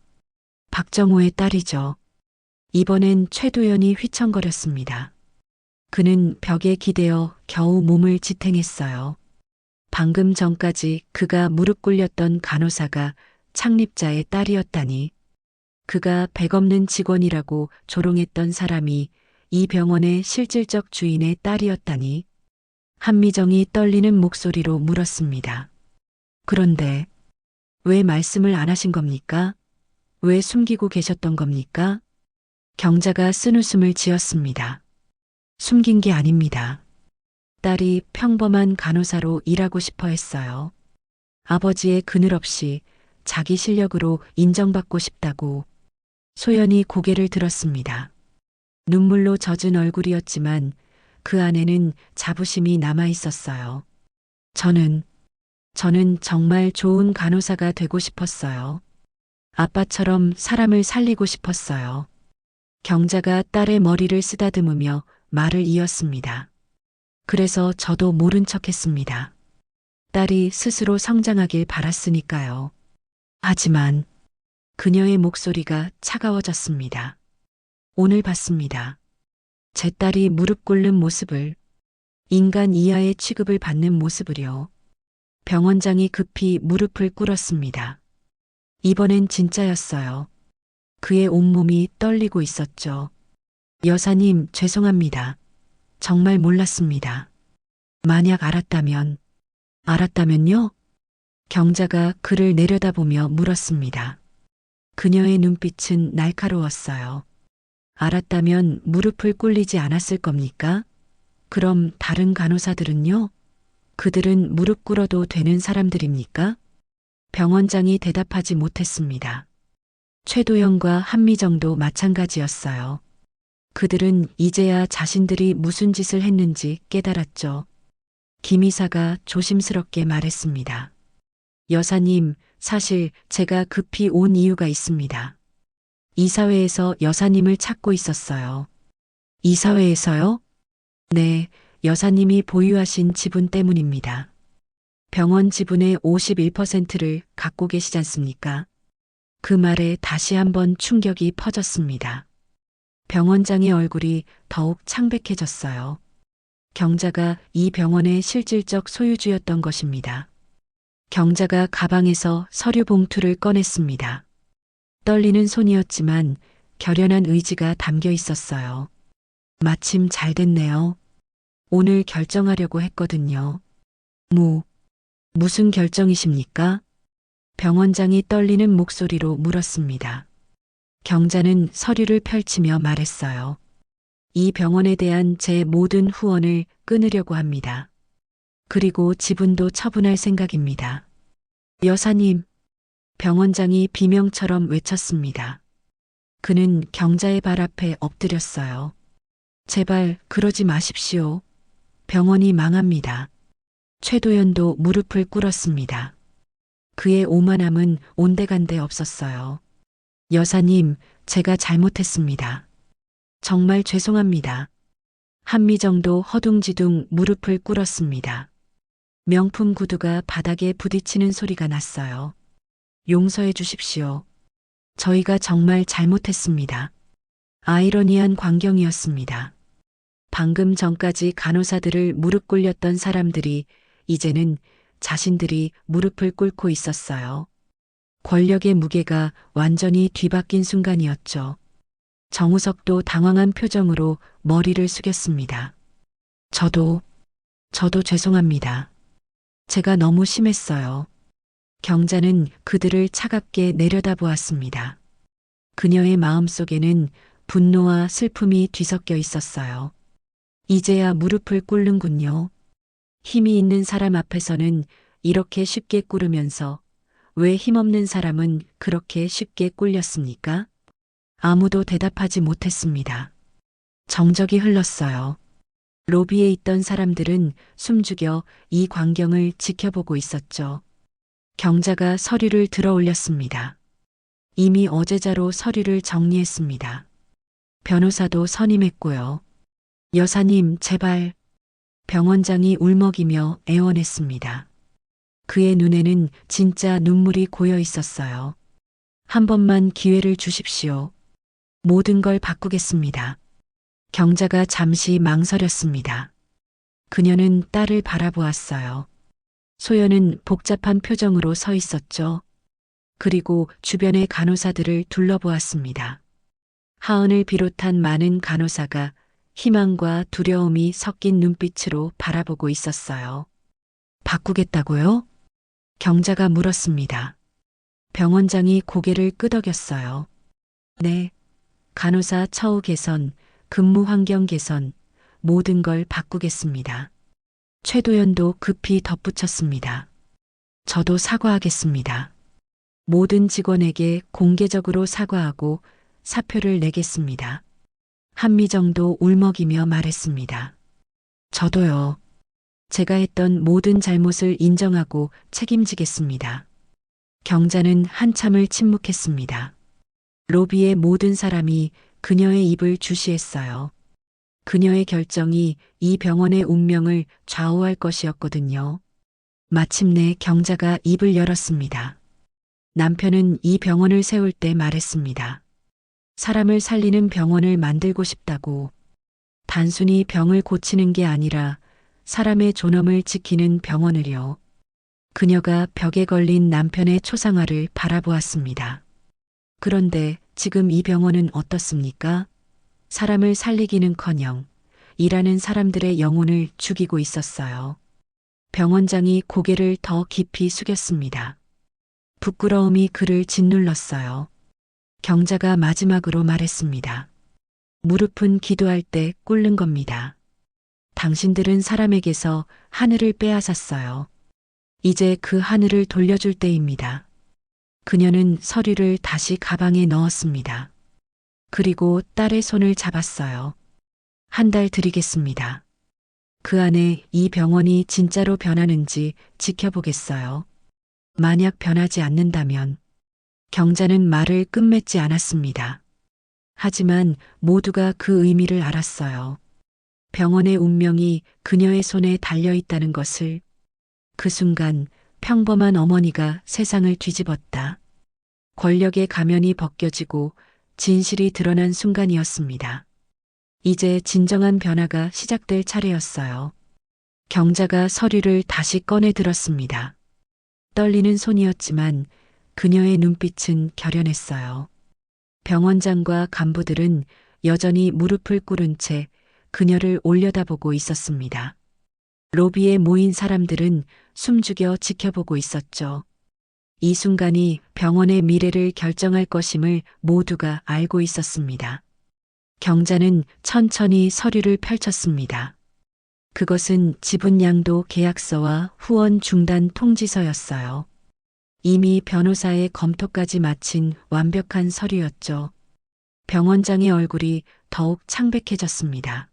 박정호의 딸이죠. 이번엔 최도연이 휘청거렸습니다. 그는 벽에 기대어 겨우 몸을 지탱했어요. 방금 전까지 그가 무릎 꿇렸던 간호사가 창립자의 딸이었다니. 그가 백없는 직원이라고 조롱했던 사람이 이 병원의 실질적 주인의 딸이었다니. 한미정이 떨리는 목소리로 물었습니다. 그런데 왜 말씀을 안 하신 겁니까? 왜 숨기고 계셨던 겁니까? 경자가 쓴웃음을 지었습니다. 숨긴 게 아닙니다. 딸이 평범한 간호사로 일하고 싶어 했어요. 아버지의 그늘 없이 자기 실력으로 인정받고 싶다고. 소연이 고개를 들었습니다. 눈물로 젖은 얼굴이었지만 그 안에는 자부심이 남아 있었어요. 저는 정말 좋은 간호사가 되고 싶었어요. 아빠처럼 사람을 살리고 싶었어요. 경자가 딸의 머리를 쓰다듬으며 말을 이었습니다. 그래서 저도 모른 척했습니다. 딸이 스스로 성장하길 바랐으니까요. 하지만 그녀의 목소리가 차가워졌습니다. 오늘 봤습니다. 제 딸이 무릎 꿇는 모습을, 인간 이하의 취급을 받는 모습을요. 병원장이 급히 무릎을 꿇었습니다. 이번엔 진짜였어요. 그의 온몸이 떨리고 있었죠. 여사님, 죄송합니다. 정말 몰랐습니다. 만약 알았다면요? 경자가 그를 내려다보며 물었습니다. 그녀의 눈빛은 날카로웠어요. 알았다면 무릎을 꿇리지 않았을 겁니까? 그럼 다른 간호사들은요? 그들은 무릎 꿇어도 되는 사람들입니까? 병원장이 대답하지 못했습니다. 최도영과 한미정도 마찬가지였어요. 그들은 이제야 자신들이 무슨 짓을 했는지 깨달았죠. 김 이사가 조심스럽게 말했습니다. 여사님, 사실 제가 급히 온 이유가 있습니다. 이사회에서 여사님을 찾고 있었어요. 이사회에서요? 네, 여사님이 보유하신 지분 때문입니다. 병원 지분의 51%를 갖고 계시지 않습니까? 그 말에 다시 한번 충격이 퍼졌습니다. 병원장의 얼굴이 더욱 창백해졌어요. 경자가 이 병원의 실질적 소유주였던 것입니다. 경자가 가방에서 서류 봉투를 꺼냈습니다. 떨리는 손이었지만 결연한 의지가 담겨 있었어요. 마침 잘 됐네요. 오늘 결정하려고 했거든요. 무슨 결정이십니까? 병원장이 떨리는 목소리로 물었습니다. 경자는 서류를 펼치며 말했어요. 이 병원에 대한 제 모든 후원을 끊으려고 합니다. 그리고 지분도 처분할 생각입니다. 여사님, 병원장이 비명처럼 외쳤습니다. 그는 경자의 발 앞에 엎드렸어요. 제발 그러지 마십시오. 병원이 망합니다. 최도연도 무릎을 꿇었습니다. 그의 오만함은 온데간데 없었어요. 여사님, 제가 잘못했습니다. 정말 죄송합니다. 한미정도 허둥지둥 무릎을 꿇었습니다. 명품 구두가 바닥에 부딪히는 소리가 났어요. 용서해 주십시오. 저희가 정말 잘못했습니다. 아이러니한 광경이었습니다. 방금 전까지 간호사들을 무릎 꿇렸던 사람들이 이제는 자신들이 무릎을 꿇고 있었어요. 권력의 무게가 완전히 뒤바뀐 순간이었죠. 정우석도 당황한 표정으로 머리를 숙였습니다. 저도 죄송합니다. 제가 너무 심했어요. 경자는 그들을 차갑게 내려다보았습니다. 그녀의 마음속에는 분노와 슬픔이 뒤섞여 있었어요. 이제야 무릎을 꿇는군요. 힘이 있는 사람 앞에서는 이렇게 쉽게 꿇으면서 왜 힘없는 사람은 그렇게 쉽게 꿇렸습니까? 아무도 대답하지 못했습니다. 정적이 흘렀어요. 로비에 있던 사람들은 숨죽여 이 광경을 지켜보고 있었죠. 경자가 서류를 들어 올렸습니다. 이미 어제자로 서류를 정리했습니다. 변호사도 선임했고요. 여사님, 제발. 병원장이 울먹이며 애원했습니다. 그의 눈에는 진짜 눈물이 고여 있었어요. 한 번만 기회를 주십시오. 모든 걸 바꾸겠습니다. 경자가 잠시 망설였습니다. 그녀는 딸을 바라보았어요. 소연은 복잡한 표정으로 서 있었죠. 그리고 주변의 간호사들을 둘러보았습니다. 하은을 비롯한 많은 간호사가 희망과 두려움이 섞인 눈빛으로 바라보고 있었어요. 바꾸겠다고요? 경자가 물었습니다. 병원장이 고개를 끄덕였어요. 네. 간호사 처우 개선, 근무 환경 개선, 모든 걸 바꾸겠습니다. 최도연도 급히 덧붙였습니다. 저도 사과하겠습니다. 모든 직원에게 공개적으로 사과하고 사표를 내겠습니다. 한미정도 울먹이며 말했습니다. 저도요. 제가 했던 모든 잘못을 인정하고 책임지겠습니다. 경자는 한참을 침묵했습니다. 로비의 모든 사람이 그녀의 입을 주시했어요. 그녀의 결정이 이 병원의 운명을 좌우할 것이었거든요. 마침내 경자가 입을 열었습니다. 남편은 이 병원을 세울 때 말했습니다. 사람을 살리는 병원을 만들고 싶다고. 단순히 병을 고치는 게 아니라 사람의 존엄을 지키는 병원을요. 그녀가 벽에 걸린 남편의 초상화를 바라보았습니다. 그런데 지금 이 병원은 어떻습니까? 사람을 살리기는커녕 일하는 사람들의 영혼을 죽이고 있었어요. 병원장이 고개를 더 깊이 숙였습니다. 부끄러움이 그를 짓눌렀어요. 경자가 마지막으로 말했습니다. 무릎은 기도할 때 꿇는 겁니다. 당신들은 사람에게서 하늘을 빼앗았어요. 이제 그 하늘을 돌려줄 때입니다. 그녀는 서류를 다시 가방에 넣었습니다. 그리고 딸의 손을 잡았어요. 한 달 드리겠습니다. 그 안에 이 병원이 진짜로 변하는지 지켜보겠어요. 만약 변하지 않는다면 경자는 말을 끝맺지 않았습니다. 하지만 모두가 그 의미를 알았어요. 병원의 운명이 그녀의 손에 달려 있다는 것을. 그 순간 평범한 어머니가 세상을 뒤집었다. 권력의 가면이 벗겨지고 진실이 드러난 순간이었습니다. 이제 진정한 변화가 시작될 차례였어요. 경자가 서류를 다시 꺼내 들었습니다. 떨리는 손이었지만 그녀의 눈빛은 결연했어요. 병원장과 간부들은 여전히 무릎을 꿇은 채 그녀를 올려다보고 있었습니다. 로비에 모인 사람들은 숨죽여 지켜보고 있었죠. 이 순간이 병원의 미래를 결정할 것임을 모두가 알고 있었습니다. 경자는 천천히 서류를 펼쳤습니다. 그것은 지분 양도 계약서와 후원 중단 통지서였어요. 이미 변호사의 검토까지 마친 완벽한 서류였죠. 병원장의 얼굴이 더욱 창백해졌습니다.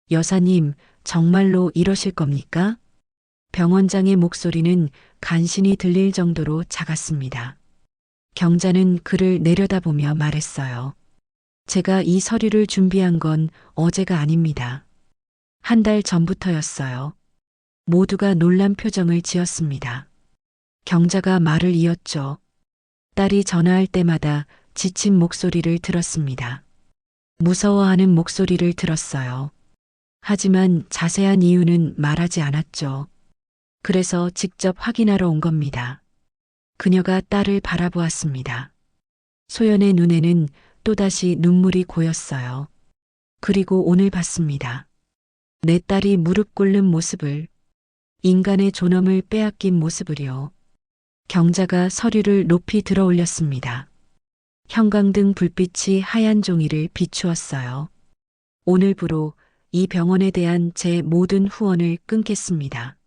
여사님, 정말로 이러실 겁니까? 병원장의 목소리는 간신히 들릴 정도로 작았습니다. 경자는 그를 내려다보며 말했어요. 제가 이 서류를 준비한 건 어제가 아닙니다. 한 달 전부터였어요. 모두가 놀란 표정을 지었습니다. 경자가 말을 이었죠. 딸이 전화할 때마다 지친 목소리를 들었습니다. 무서워하는 목소리를 들었어요. 하지만 자세한 이유는 말하지 않았죠. 그래서 직접 확인하러 온 겁니다. 그녀가 딸을 바라보았습니다. 소연의 눈에는 또다시 눈물이 고였어요. 그리고 오늘 봤습니다. 내 딸이 무릎 꿇는 모습을, 인간의 존엄을 빼앗긴 모습을요. 경자가 서류를 높이 들어 올렸습니다. 형광등 불빛이 하얀 종이를 비추었어요. 오늘부로 이 병원에 대한 제 모든 후원을 끊겠습니다.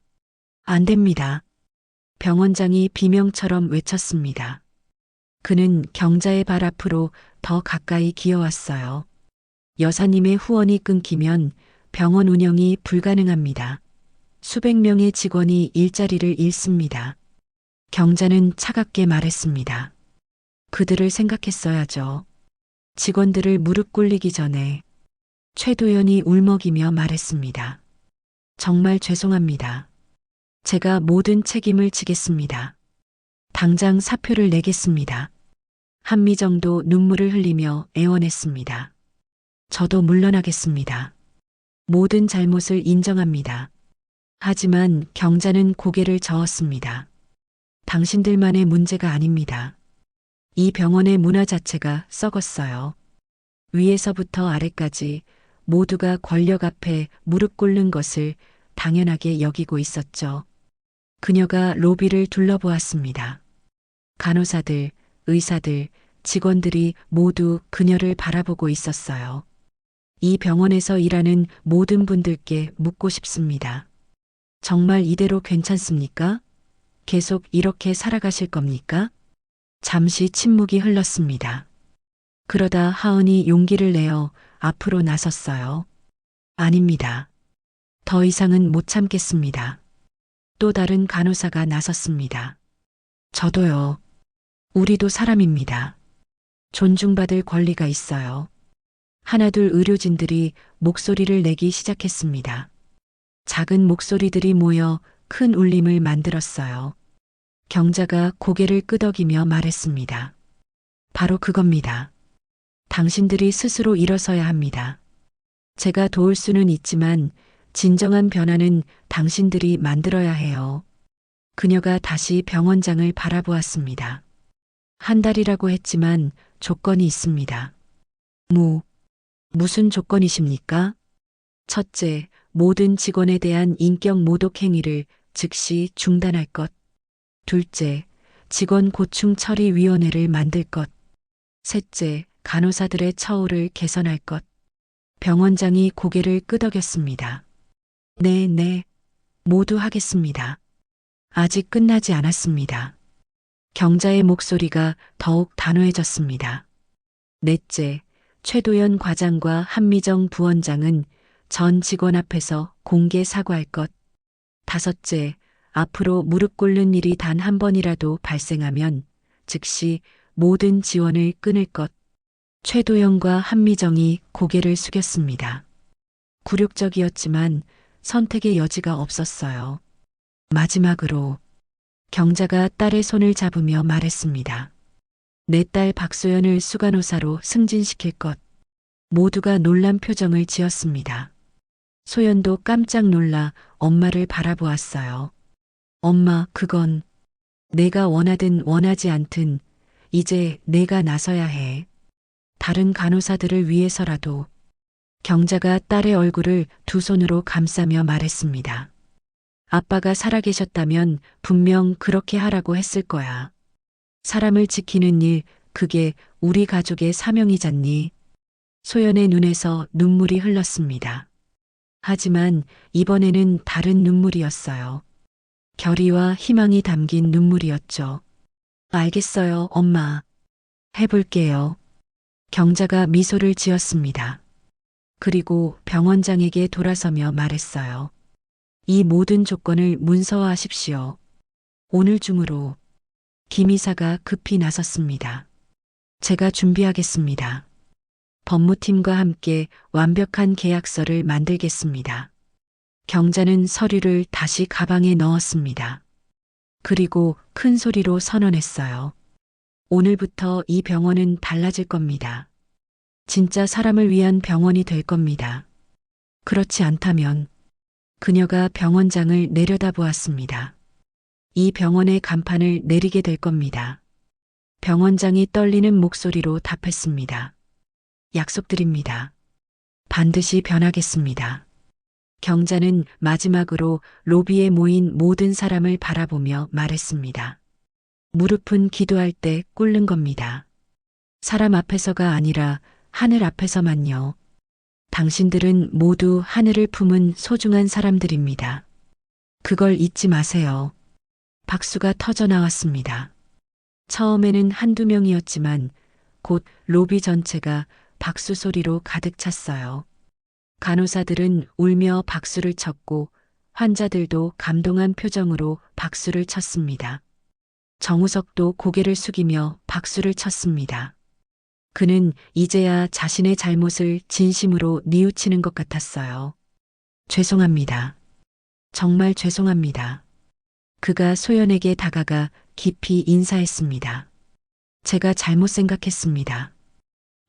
안 됩니다. 병원장이 비명처럼 외쳤습니다. 그는 경자의 발 앞으로 더 가까이 기어왔어요. 여사님의 후원이 끊기면 병원 운영이 불가능합니다. 수백 명의 직원이 일자리를 잃습니다. 경자는 차갑게 말했습니다. 그들을 생각했어야죠. 직원들을 무릎 꿇리기 전에. 최도연이 울먹이며 말했습니다. 정말 죄송합니다. 제가 모든 책임을 지겠습니다. 당장 사표를 내겠습니다. 한미정도 눈물을 흘리며 애원했습니다. 저도 물러나겠습니다. 모든 잘못을 인정합니다. 하지만 경자는 고개를 저었습니다. 당신들만의 문제가 아닙니다. 이 병원의 문화 자체가 썩었어요. 위에서부터 아래까지 모두가 권력 앞에 무릎 꿇는 것을 당연하게 여기고 있었죠. 그녀가 로비를 둘러보았습니다. 간호사들, 의사들, 직원들이 모두 그녀를 바라보고 있었어요. 이 병원에서 일하는 모든 분들께 묻고 싶습니다. 정말 이대로 괜찮습니까? 계속 이렇게 살아가실 겁니까? 잠시 침묵이 흘렀습니다. 그러다 하은이 용기를 내어 앞으로 나섰어요. 아닙니다. 더 이상은 못 참겠습니다. 또 다른 간호사가 나섰습니다. 저도요. 우리도 사람입니다. 존중받을 권리가 있어요. 하나둘 의료진들이 목소리를 내기 시작했습니다. 작은 목소리들이 모여 큰 울림을 만들었어요. 경자가 고개를 끄덕이며 말했습니다. 바로 그겁니다. 당신들이 스스로 일어서야 합니다. 제가 도울 수는 있지만 진정한 변화는 당신들이 만들어야 해요. 그녀가 다시 병원장을 바라보았습니다. 한 달이라고 했지만 조건이 있습니다. 무슨 조건이십니까? 첫째, 모든 직원에 대한 인격 모독 행위를 즉시 중단할 것. 둘째, 직원 고충 처리 위원회를 만들 것. 셋째, 간호사들의 처우를 개선할 것. 병원장이 고개를 끄덕였습니다. 네, 모두 하겠습니다. 아직 끝나지 않았습니다. 경자의 목소리가 더욱 단호해졌습니다. 넷째, 최도연 과장과 한미정 부원장은 전 직원 앞에서 공개 사과할 것. 다섯째, 앞으로 무릎 꿇는 일이 단 한 번이라도 발생하면 즉시 모든 지원을 끊을 것. 최도연과 한미정이 고개를 숙였습니다. 굴욕적이었지만 선택의 여지가 없었어요. 마지막으로 경자가 딸의 손을 잡으며 말했습니다. 내 딸 박소연을 수간호사로 승진시킬 것. 모두가 놀란 표정을 지었습니다. 소연도 깜짝 놀라 엄마를 바라보았어요. 엄마, 그건 내가 원하든 원하지 않든 이제 내가 나서야 해. 다른 간호사들을 위해서라도. 경자가 딸의 얼굴을 두 손으로 감싸며 말했습니다. 아빠가 살아계셨다면 분명 그렇게 하라고 했을 거야. 사람을 지키는 일, 그게 우리 가족의 사명이잖니. 소연의 눈에서 눈물이 흘렀습니다. 하지만 이번에는 다른 눈물이었어요. 결의와 희망이 담긴 눈물이었죠. 알겠어요, 엄마. 해볼게요. 경자가 미소를 지었습니다. 그리고 병원장에게 돌아서며 말했어요. 이 모든 조건을 문서화하십시오. 오늘 중으로. 김 이사가 급히 나섰습니다. 제가 준비하겠습니다. 법무팀과 함께 완벽한 계약서를 만들겠습니다. 경자는 서류를 다시 가방에 넣었습니다. 그리고 큰 소리로 선언했어요. 오늘부터 이 병원은 달라질 겁니다. 진짜 사람을 위한 병원이 될 겁니다. 그렇지 않다면 그녀가 병원장을 내려다보았습니다. 이 병원의 간판을 내리게 될 겁니다. 병원장이 떨리는 목소리로 답했습니다. 약속드립니다. 반드시 변하겠습니다. 경자는 마지막으로 로비에 모인 모든 사람을 바라보며 말했습니다. 무릎은 기도할 때 꿇는 겁니다. 사람 앞에서가 아니라 하늘 앞에서만요. 당신들은 모두 하늘을 품은 소중한 사람들입니다. 그걸 잊지 마세요. 박수가 터져 나왔습니다. 처음에는 한두 명이었지만 곧 로비 전체가 박수 소리로 가득 찼어요. 간호사들은 울며 박수를 쳤고 환자들도 감동한 표정으로 박수를 쳤습니다. 정우석도 고개를 숙이며 박수를 쳤습니다. 그는 이제야 자신의 잘못을 진심으로 뉘우치는 것 같았어요. 죄송합니다. 정말 죄송합니다. 그가 소연에게 다가가 깊이 인사했습니다. 제가 잘못 생각했습니다.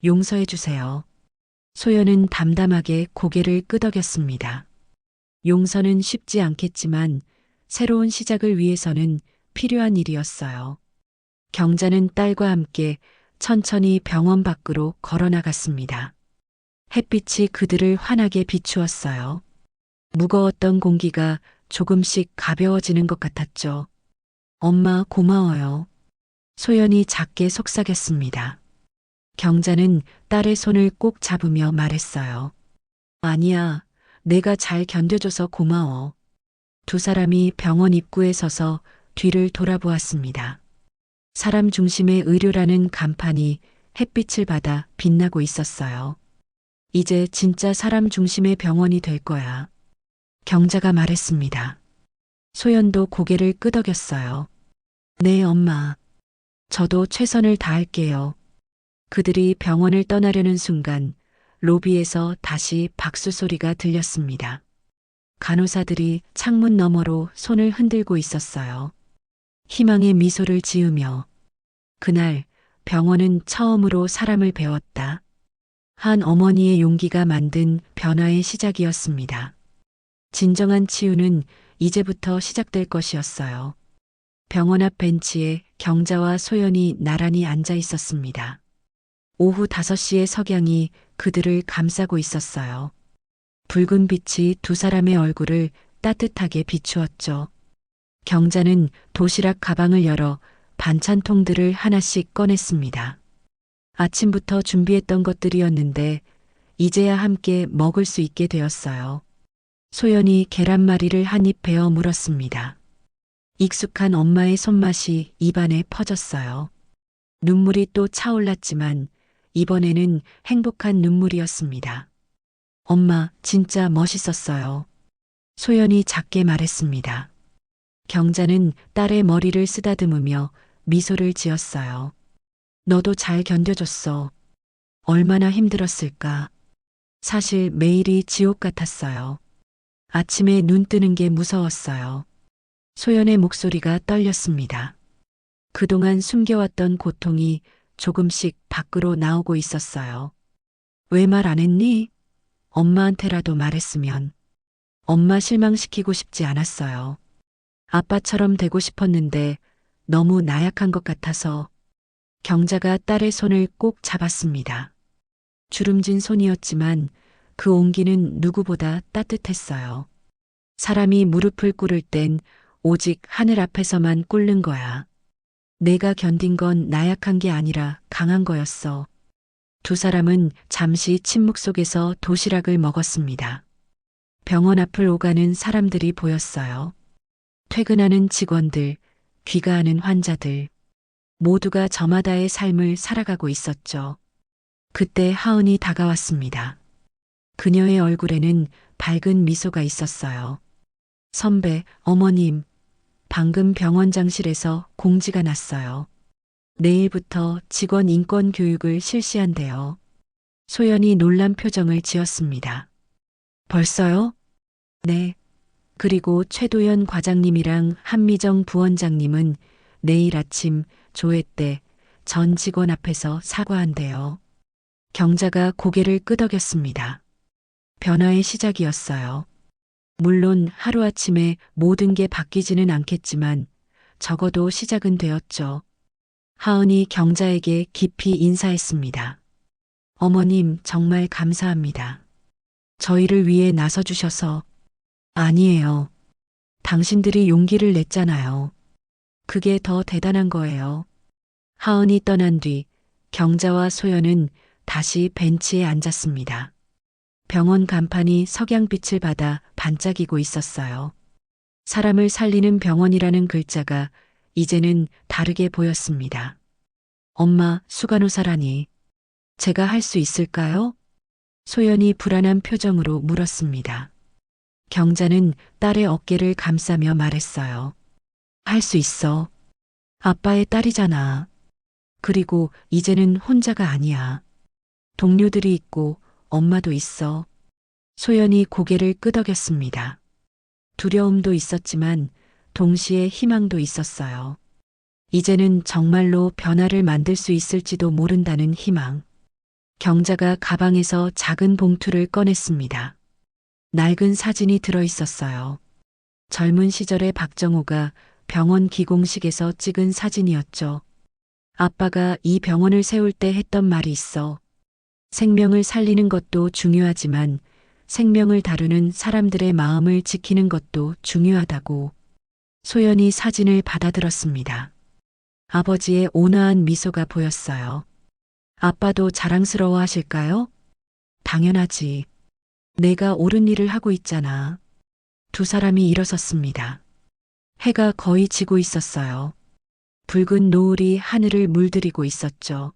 용서해 주세요. 소연은 담담하게 고개를 끄덕였습니다. 용서는 쉽지 않겠지만 새로운 시작을 위해서는 필요한 일이었어요. 경자는 딸과 함께 천천히 병원 밖으로 걸어 나갔습니다. 햇빛이 그들을 환하게 비추었어요. 무거웠던 공기가 조금씩 가벼워지는 것 같았죠. 엄마 고마워요. 소연이 작게 속삭였습니다. 경자는 딸의 손을 꼭 잡으며 말했어요. 아니야, 내가 잘 견뎌줘서 고마워. 두 사람이 병원 입구에 서서 뒤를 돌아보았습니다. 사람 중심의 의료라는 간판이 햇빛을 받아 빛나고 있었어요. 이제 진짜 사람 중심의 병원이 될 거야. 경자가 말했습니다. 소연도 고개를 끄덕였어요. 네, 엄마. 저도 최선을 다할게요. 그들이 병원을 떠나려는 순간 로비에서 다시 박수 소리가 들렸습니다. 간호사들이 창문 너머로 손을 흔들고 있었어요. 희망의 미소를 지으며 그날 병원은 처음으로 사람을 배웠다. 한 어머니의 용기가 만든 변화의 시작이었습니다. 진정한 치유는 이제부터 시작될 것이었어요. 병원 앞 벤치에 경자와 소연이 나란히 앉아 있었습니다. 오후 5시의 석양이 그들을 감싸고 있었어요. 붉은 빛이 두 사람의 얼굴을 따뜻하게 비추었죠. 경자는 도시락 가방을 열어 반찬통들을 하나씩 꺼냈습니다. 아침부터 준비했던 것들이었는데 이제야 함께 먹을 수 있게 되었어요. 소연이 계란말이를 한 입 베어 물었습니다. 익숙한 엄마의 손맛이 입안에 퍼졌어요. 눈물이 또 차올랐지만 이번에는 행복한 눈물이었습니다. 엄마, 진짜 멋있었어요. 소연이 작게 말했습니다. 경자는 딸의 머리를 쓰다듬으며 미소를 지었어요. 너도 잘 견뎌줬어. 얼마나 힘들었을까. 사실 매일이 지옥 같았어요. 아침에 눈 뜨는 게 무서웠어요. 소연의 목소리가 떨렸습니다. 그동안 숨겨왔던 고통이 조금씩 밖으로 나오고 있었어요. 왜 말 안 했니? 엄마한테라도 말했으면. 엄마 실망시키고 싶지 않았어요. 아빠처럼 되고 싶었는데 너무 나약한 것 같아서. 경자가 딸의 손을 꼭 잡았습니다. 주름진 손이었지만 그 온기는 누구보다 따뜻했어요. 사람이 무릎을 꿇을 땐 오직 하늘 앞에서만 꿇는 거야. 내가 견딘 건 나약한 게 아니라 강한 거였어. 두 사람은 잠시 침묵 속에서 도시락을 먹었습니다. 병원 앞을 오가는 사람들이 보였어요. 퇴근하는 직원들, 귀가하는 환자들. 모두가 저마다의 삶을 살아가고 있었죠. 그때 하은이 다가왔습니다. 그녀의 얼굴에는 밝은 미소가 있었어요. 선배, 어머님, 방금 병원장실에서 공지가 났어요. 내일부터 직원 인권 교육을 실시한대요. 소연이 놀란 표정을 지었습니다. 벌써요? 네. 그리고 최도연 과장님이랑 한미정 부원장님은 내일 아침 조회 때 전 직원 앞에서 사과한대요. 경자가 고개를 끄덕였습니다. 변화의 시작이었어요. 물론 하루아침에 모든 게 바뀌지는 않겠지만 적어도 시작은 되었죠. 하은이 경자에게 깊이 인사했습니다. 어머님 정말 감사합니다. 저희를 위해 나서주셔서 아니에요. 당신들이 용기를 냈잖아요. 그게 더 대단한 거예요. 하은이 떠난 뒤 경자와 소연은 다시 벤치에 앉았습니다. 병원 간판이 석양빛을 받아 반짝이고 있었어요. 사람을 살리는 병원이라는 글자가 이제는 다르게 보였습니다. 엄마, 수간호사라니. 제가 할 수 있을까요? 소연이 불안한 표정으로 물었습니다. 경자는 딸의 어깨를 감싸며 말했어요. 할 수 있어. 아빠의 딸이잖아. 그리고 이제는 혼자가 아니야. 동료들이 있고 엄마도 있어. 소연이 고개를 끄덕였습니다. 두려움도 있었지만 동시에 희망도 있었어요. 이제는 정말로 변화를 만들 수 있을지도 모른다는 희망. 경자가 가방에서 작은 봉투를 꺼냈습니다. 낡은 사진이 들어 있었어요. 젊은 시절의 박정호가 병원 기공식에서 찍은 사진이었죠. 아빠가 이 병원을 세울 때 했던 말이 있어. 생명을 살리는 것도 중요하지만 생명을 다루는 사람들의 마음을 지키는 것도 중요하다고. 소연이 사진을 받아들었습니다. 아버지의 온화한 미소가 보였어요. 아빠도 자랑스러워 하실까요? 당연하지. 내가 옳은 일을 하고 있잖아. 두 사람이 일어섰습니다. 해가 거의 지고 있었어요. 붉은 노을이 하늘을 물들이고 있었죠.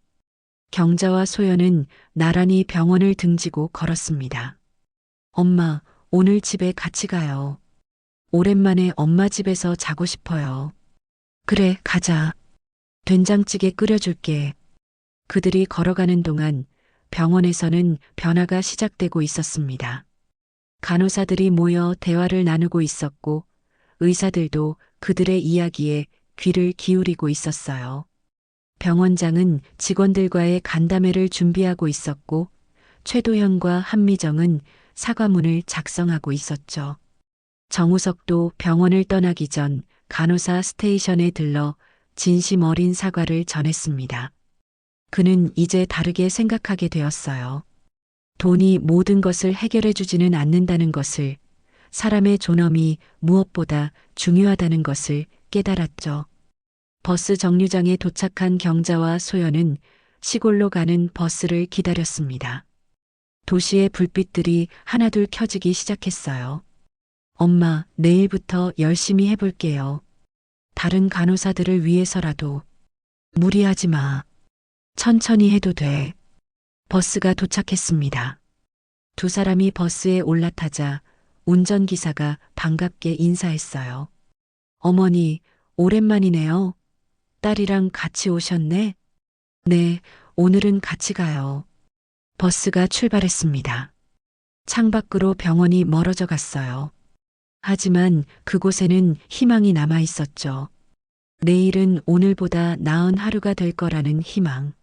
경자와 소연은 나란히 병원을 등지고 걸었습니다. 엄마, 오늘 집에 같이 가요. 오랜만에 엄마 집에서 자고 싶어요. 그래, 가자. 된장찌개 끓여줄게. 그들이 걸어가는 동안 병원에서는 변화가 시작되고 있었습니다. 간호사들이 모여 대화를 나누고 있었고 의사들도 그들의 이야기에 귀를 기울이고 있었어요. 병원장은 직원들과의 간담회를 준비하고 있었고 최도현과 한미정은 사과문을 작성하고 있었죠. 정우석도 병원을 떠나기 전 간호사 스테이션에 들러 진심 어린 사과를 전했습니다. 그는 이제 다르게 생각하게 되었어요. 돈이 모든 것을 해결해 주지는 않는다는 것을, 사람의 존엄이 무엇보다 중요하다는 것을 깨달았죠. 버스 정류장에 도착한 경자와 소연은 시골로 가는 버스를 기다렸습니다. 도시의 불빛들이 하나둘 켜지기 시작했어요. 엄마, 내일부터 열심히 해볼게요. 다른 간호사들을 위해서라도. 무리하지 마. 천천히 해도 돼. 버스가 도착했습니다. 두 사람이 버스에 올라타자 운전기사가 반갑게 인사했어요. 어머니, 오랜만이네요. 딸이랑 같이 오셨네? 네, 오늘은 같이 가요. 버스가 출발했습니다. 창밖으로 병원이 멀어져 갔어요. 하지만 그곳에는 희망이 남아 있었죠. 내일은 오늘보다 나은 하루가 될 거라는 희망.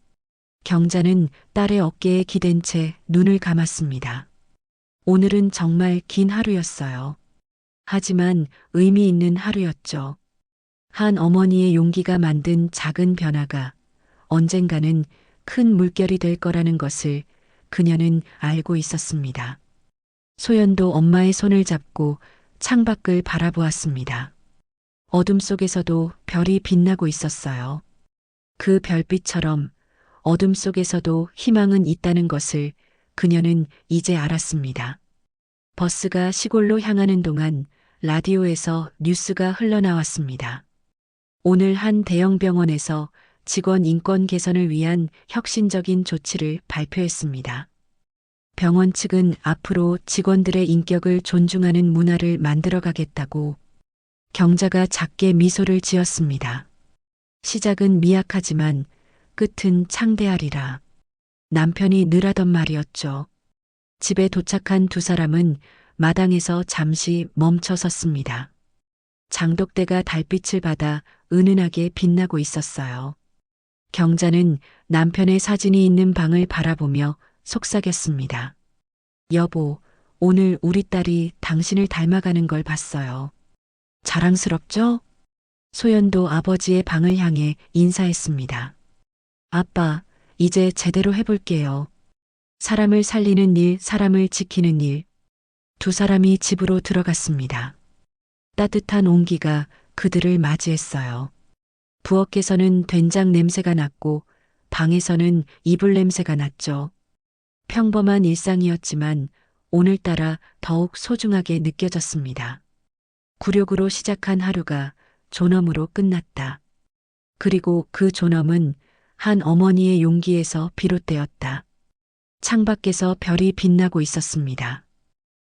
경자는 딸의 어깨에 기댄 채 눈을 감았습니다. 오늘은 정말 긴 하루였어요. 하지만 의미 있는 하루였죠. 한 어머니의 용기가 만든 작은 변화가 언젠가는 큰 물결이 될 거라는 것을 그녀는 알고 있었습니다. 소연도 엄마의 손을 잡고 창밖을 바라보았습니다. 어둠 속에서도 별이 빛나고 있었어요. 그 별빛처럼 어둠 속에서도 희망은 있다는 것을 그녀는 이제 알았습니다. 버스가 시골로 향하는 동안 라디오에서 뉴스가 흘러나왔습니다. 오늘 한 대형 병원에서 직원 인권 개선을 위한 혁신적인 조치를 발표했습니다. 병원 측은 앞으로 직원들의 인격을 존중하는 문화를 만들어가겠다고. 경자가 작게 미소를 지었습니다. 시작은 미약하지만 끝은 창대하리라. 남편이 늘 하던 말이었죠. 집에 도착한 두 사람은 마당에서 잠시 멈춰 섰습니다. 장독대가 달빛을 받아 은은하게 빛나고 있었어요. 경자는 남편의 사진이 있는 방을 바라보며 속삭였습니다. 여보, 오늘 우리 딸이 당신을 닮아가는 걸 봤어요. 자랑스럽죠? 소연도 아버지의 방을 향해 인사했습니다. 아빠, 이제 제대로 해볼게요. 사람을 살리는 일, 사람을 지키는 일. 두 사람이 집으로 들어갔습니다. 따뜻한 온기가 그들을 맞이했어요. 부엌에서는 된장 냄새가 났고 방에서는 이불 냄새가 났죠. 평범한 일상이었지만 오늘따라 더욱 소중하게 느껴졌습니다. 굴욕으로 시작한 하루가 존엄으로 끝났다. 그리고 그 존엄은 한 어머니의 용기에서 비롯되었다. 창밖에서 별이 빛나고 있었습니다.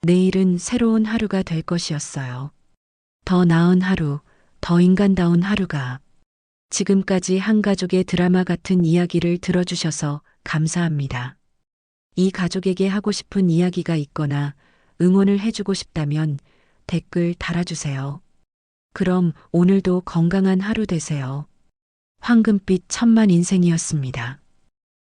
내일은 새로운 하루가 될 것이었어요. 더 나은 하루, 더 인간다운 하루가. 지금까지 한 가족의 드라마 같은 이야기를 들어주셔서 감사합니다. 이 가족에게 하고 싶은 이야기가 있거나 응원을 해주고 싶다면 댓글 달아주세요. 그럼 오늘도 건강한 하루 되세요. 황금빛 천만 인생이었습니다.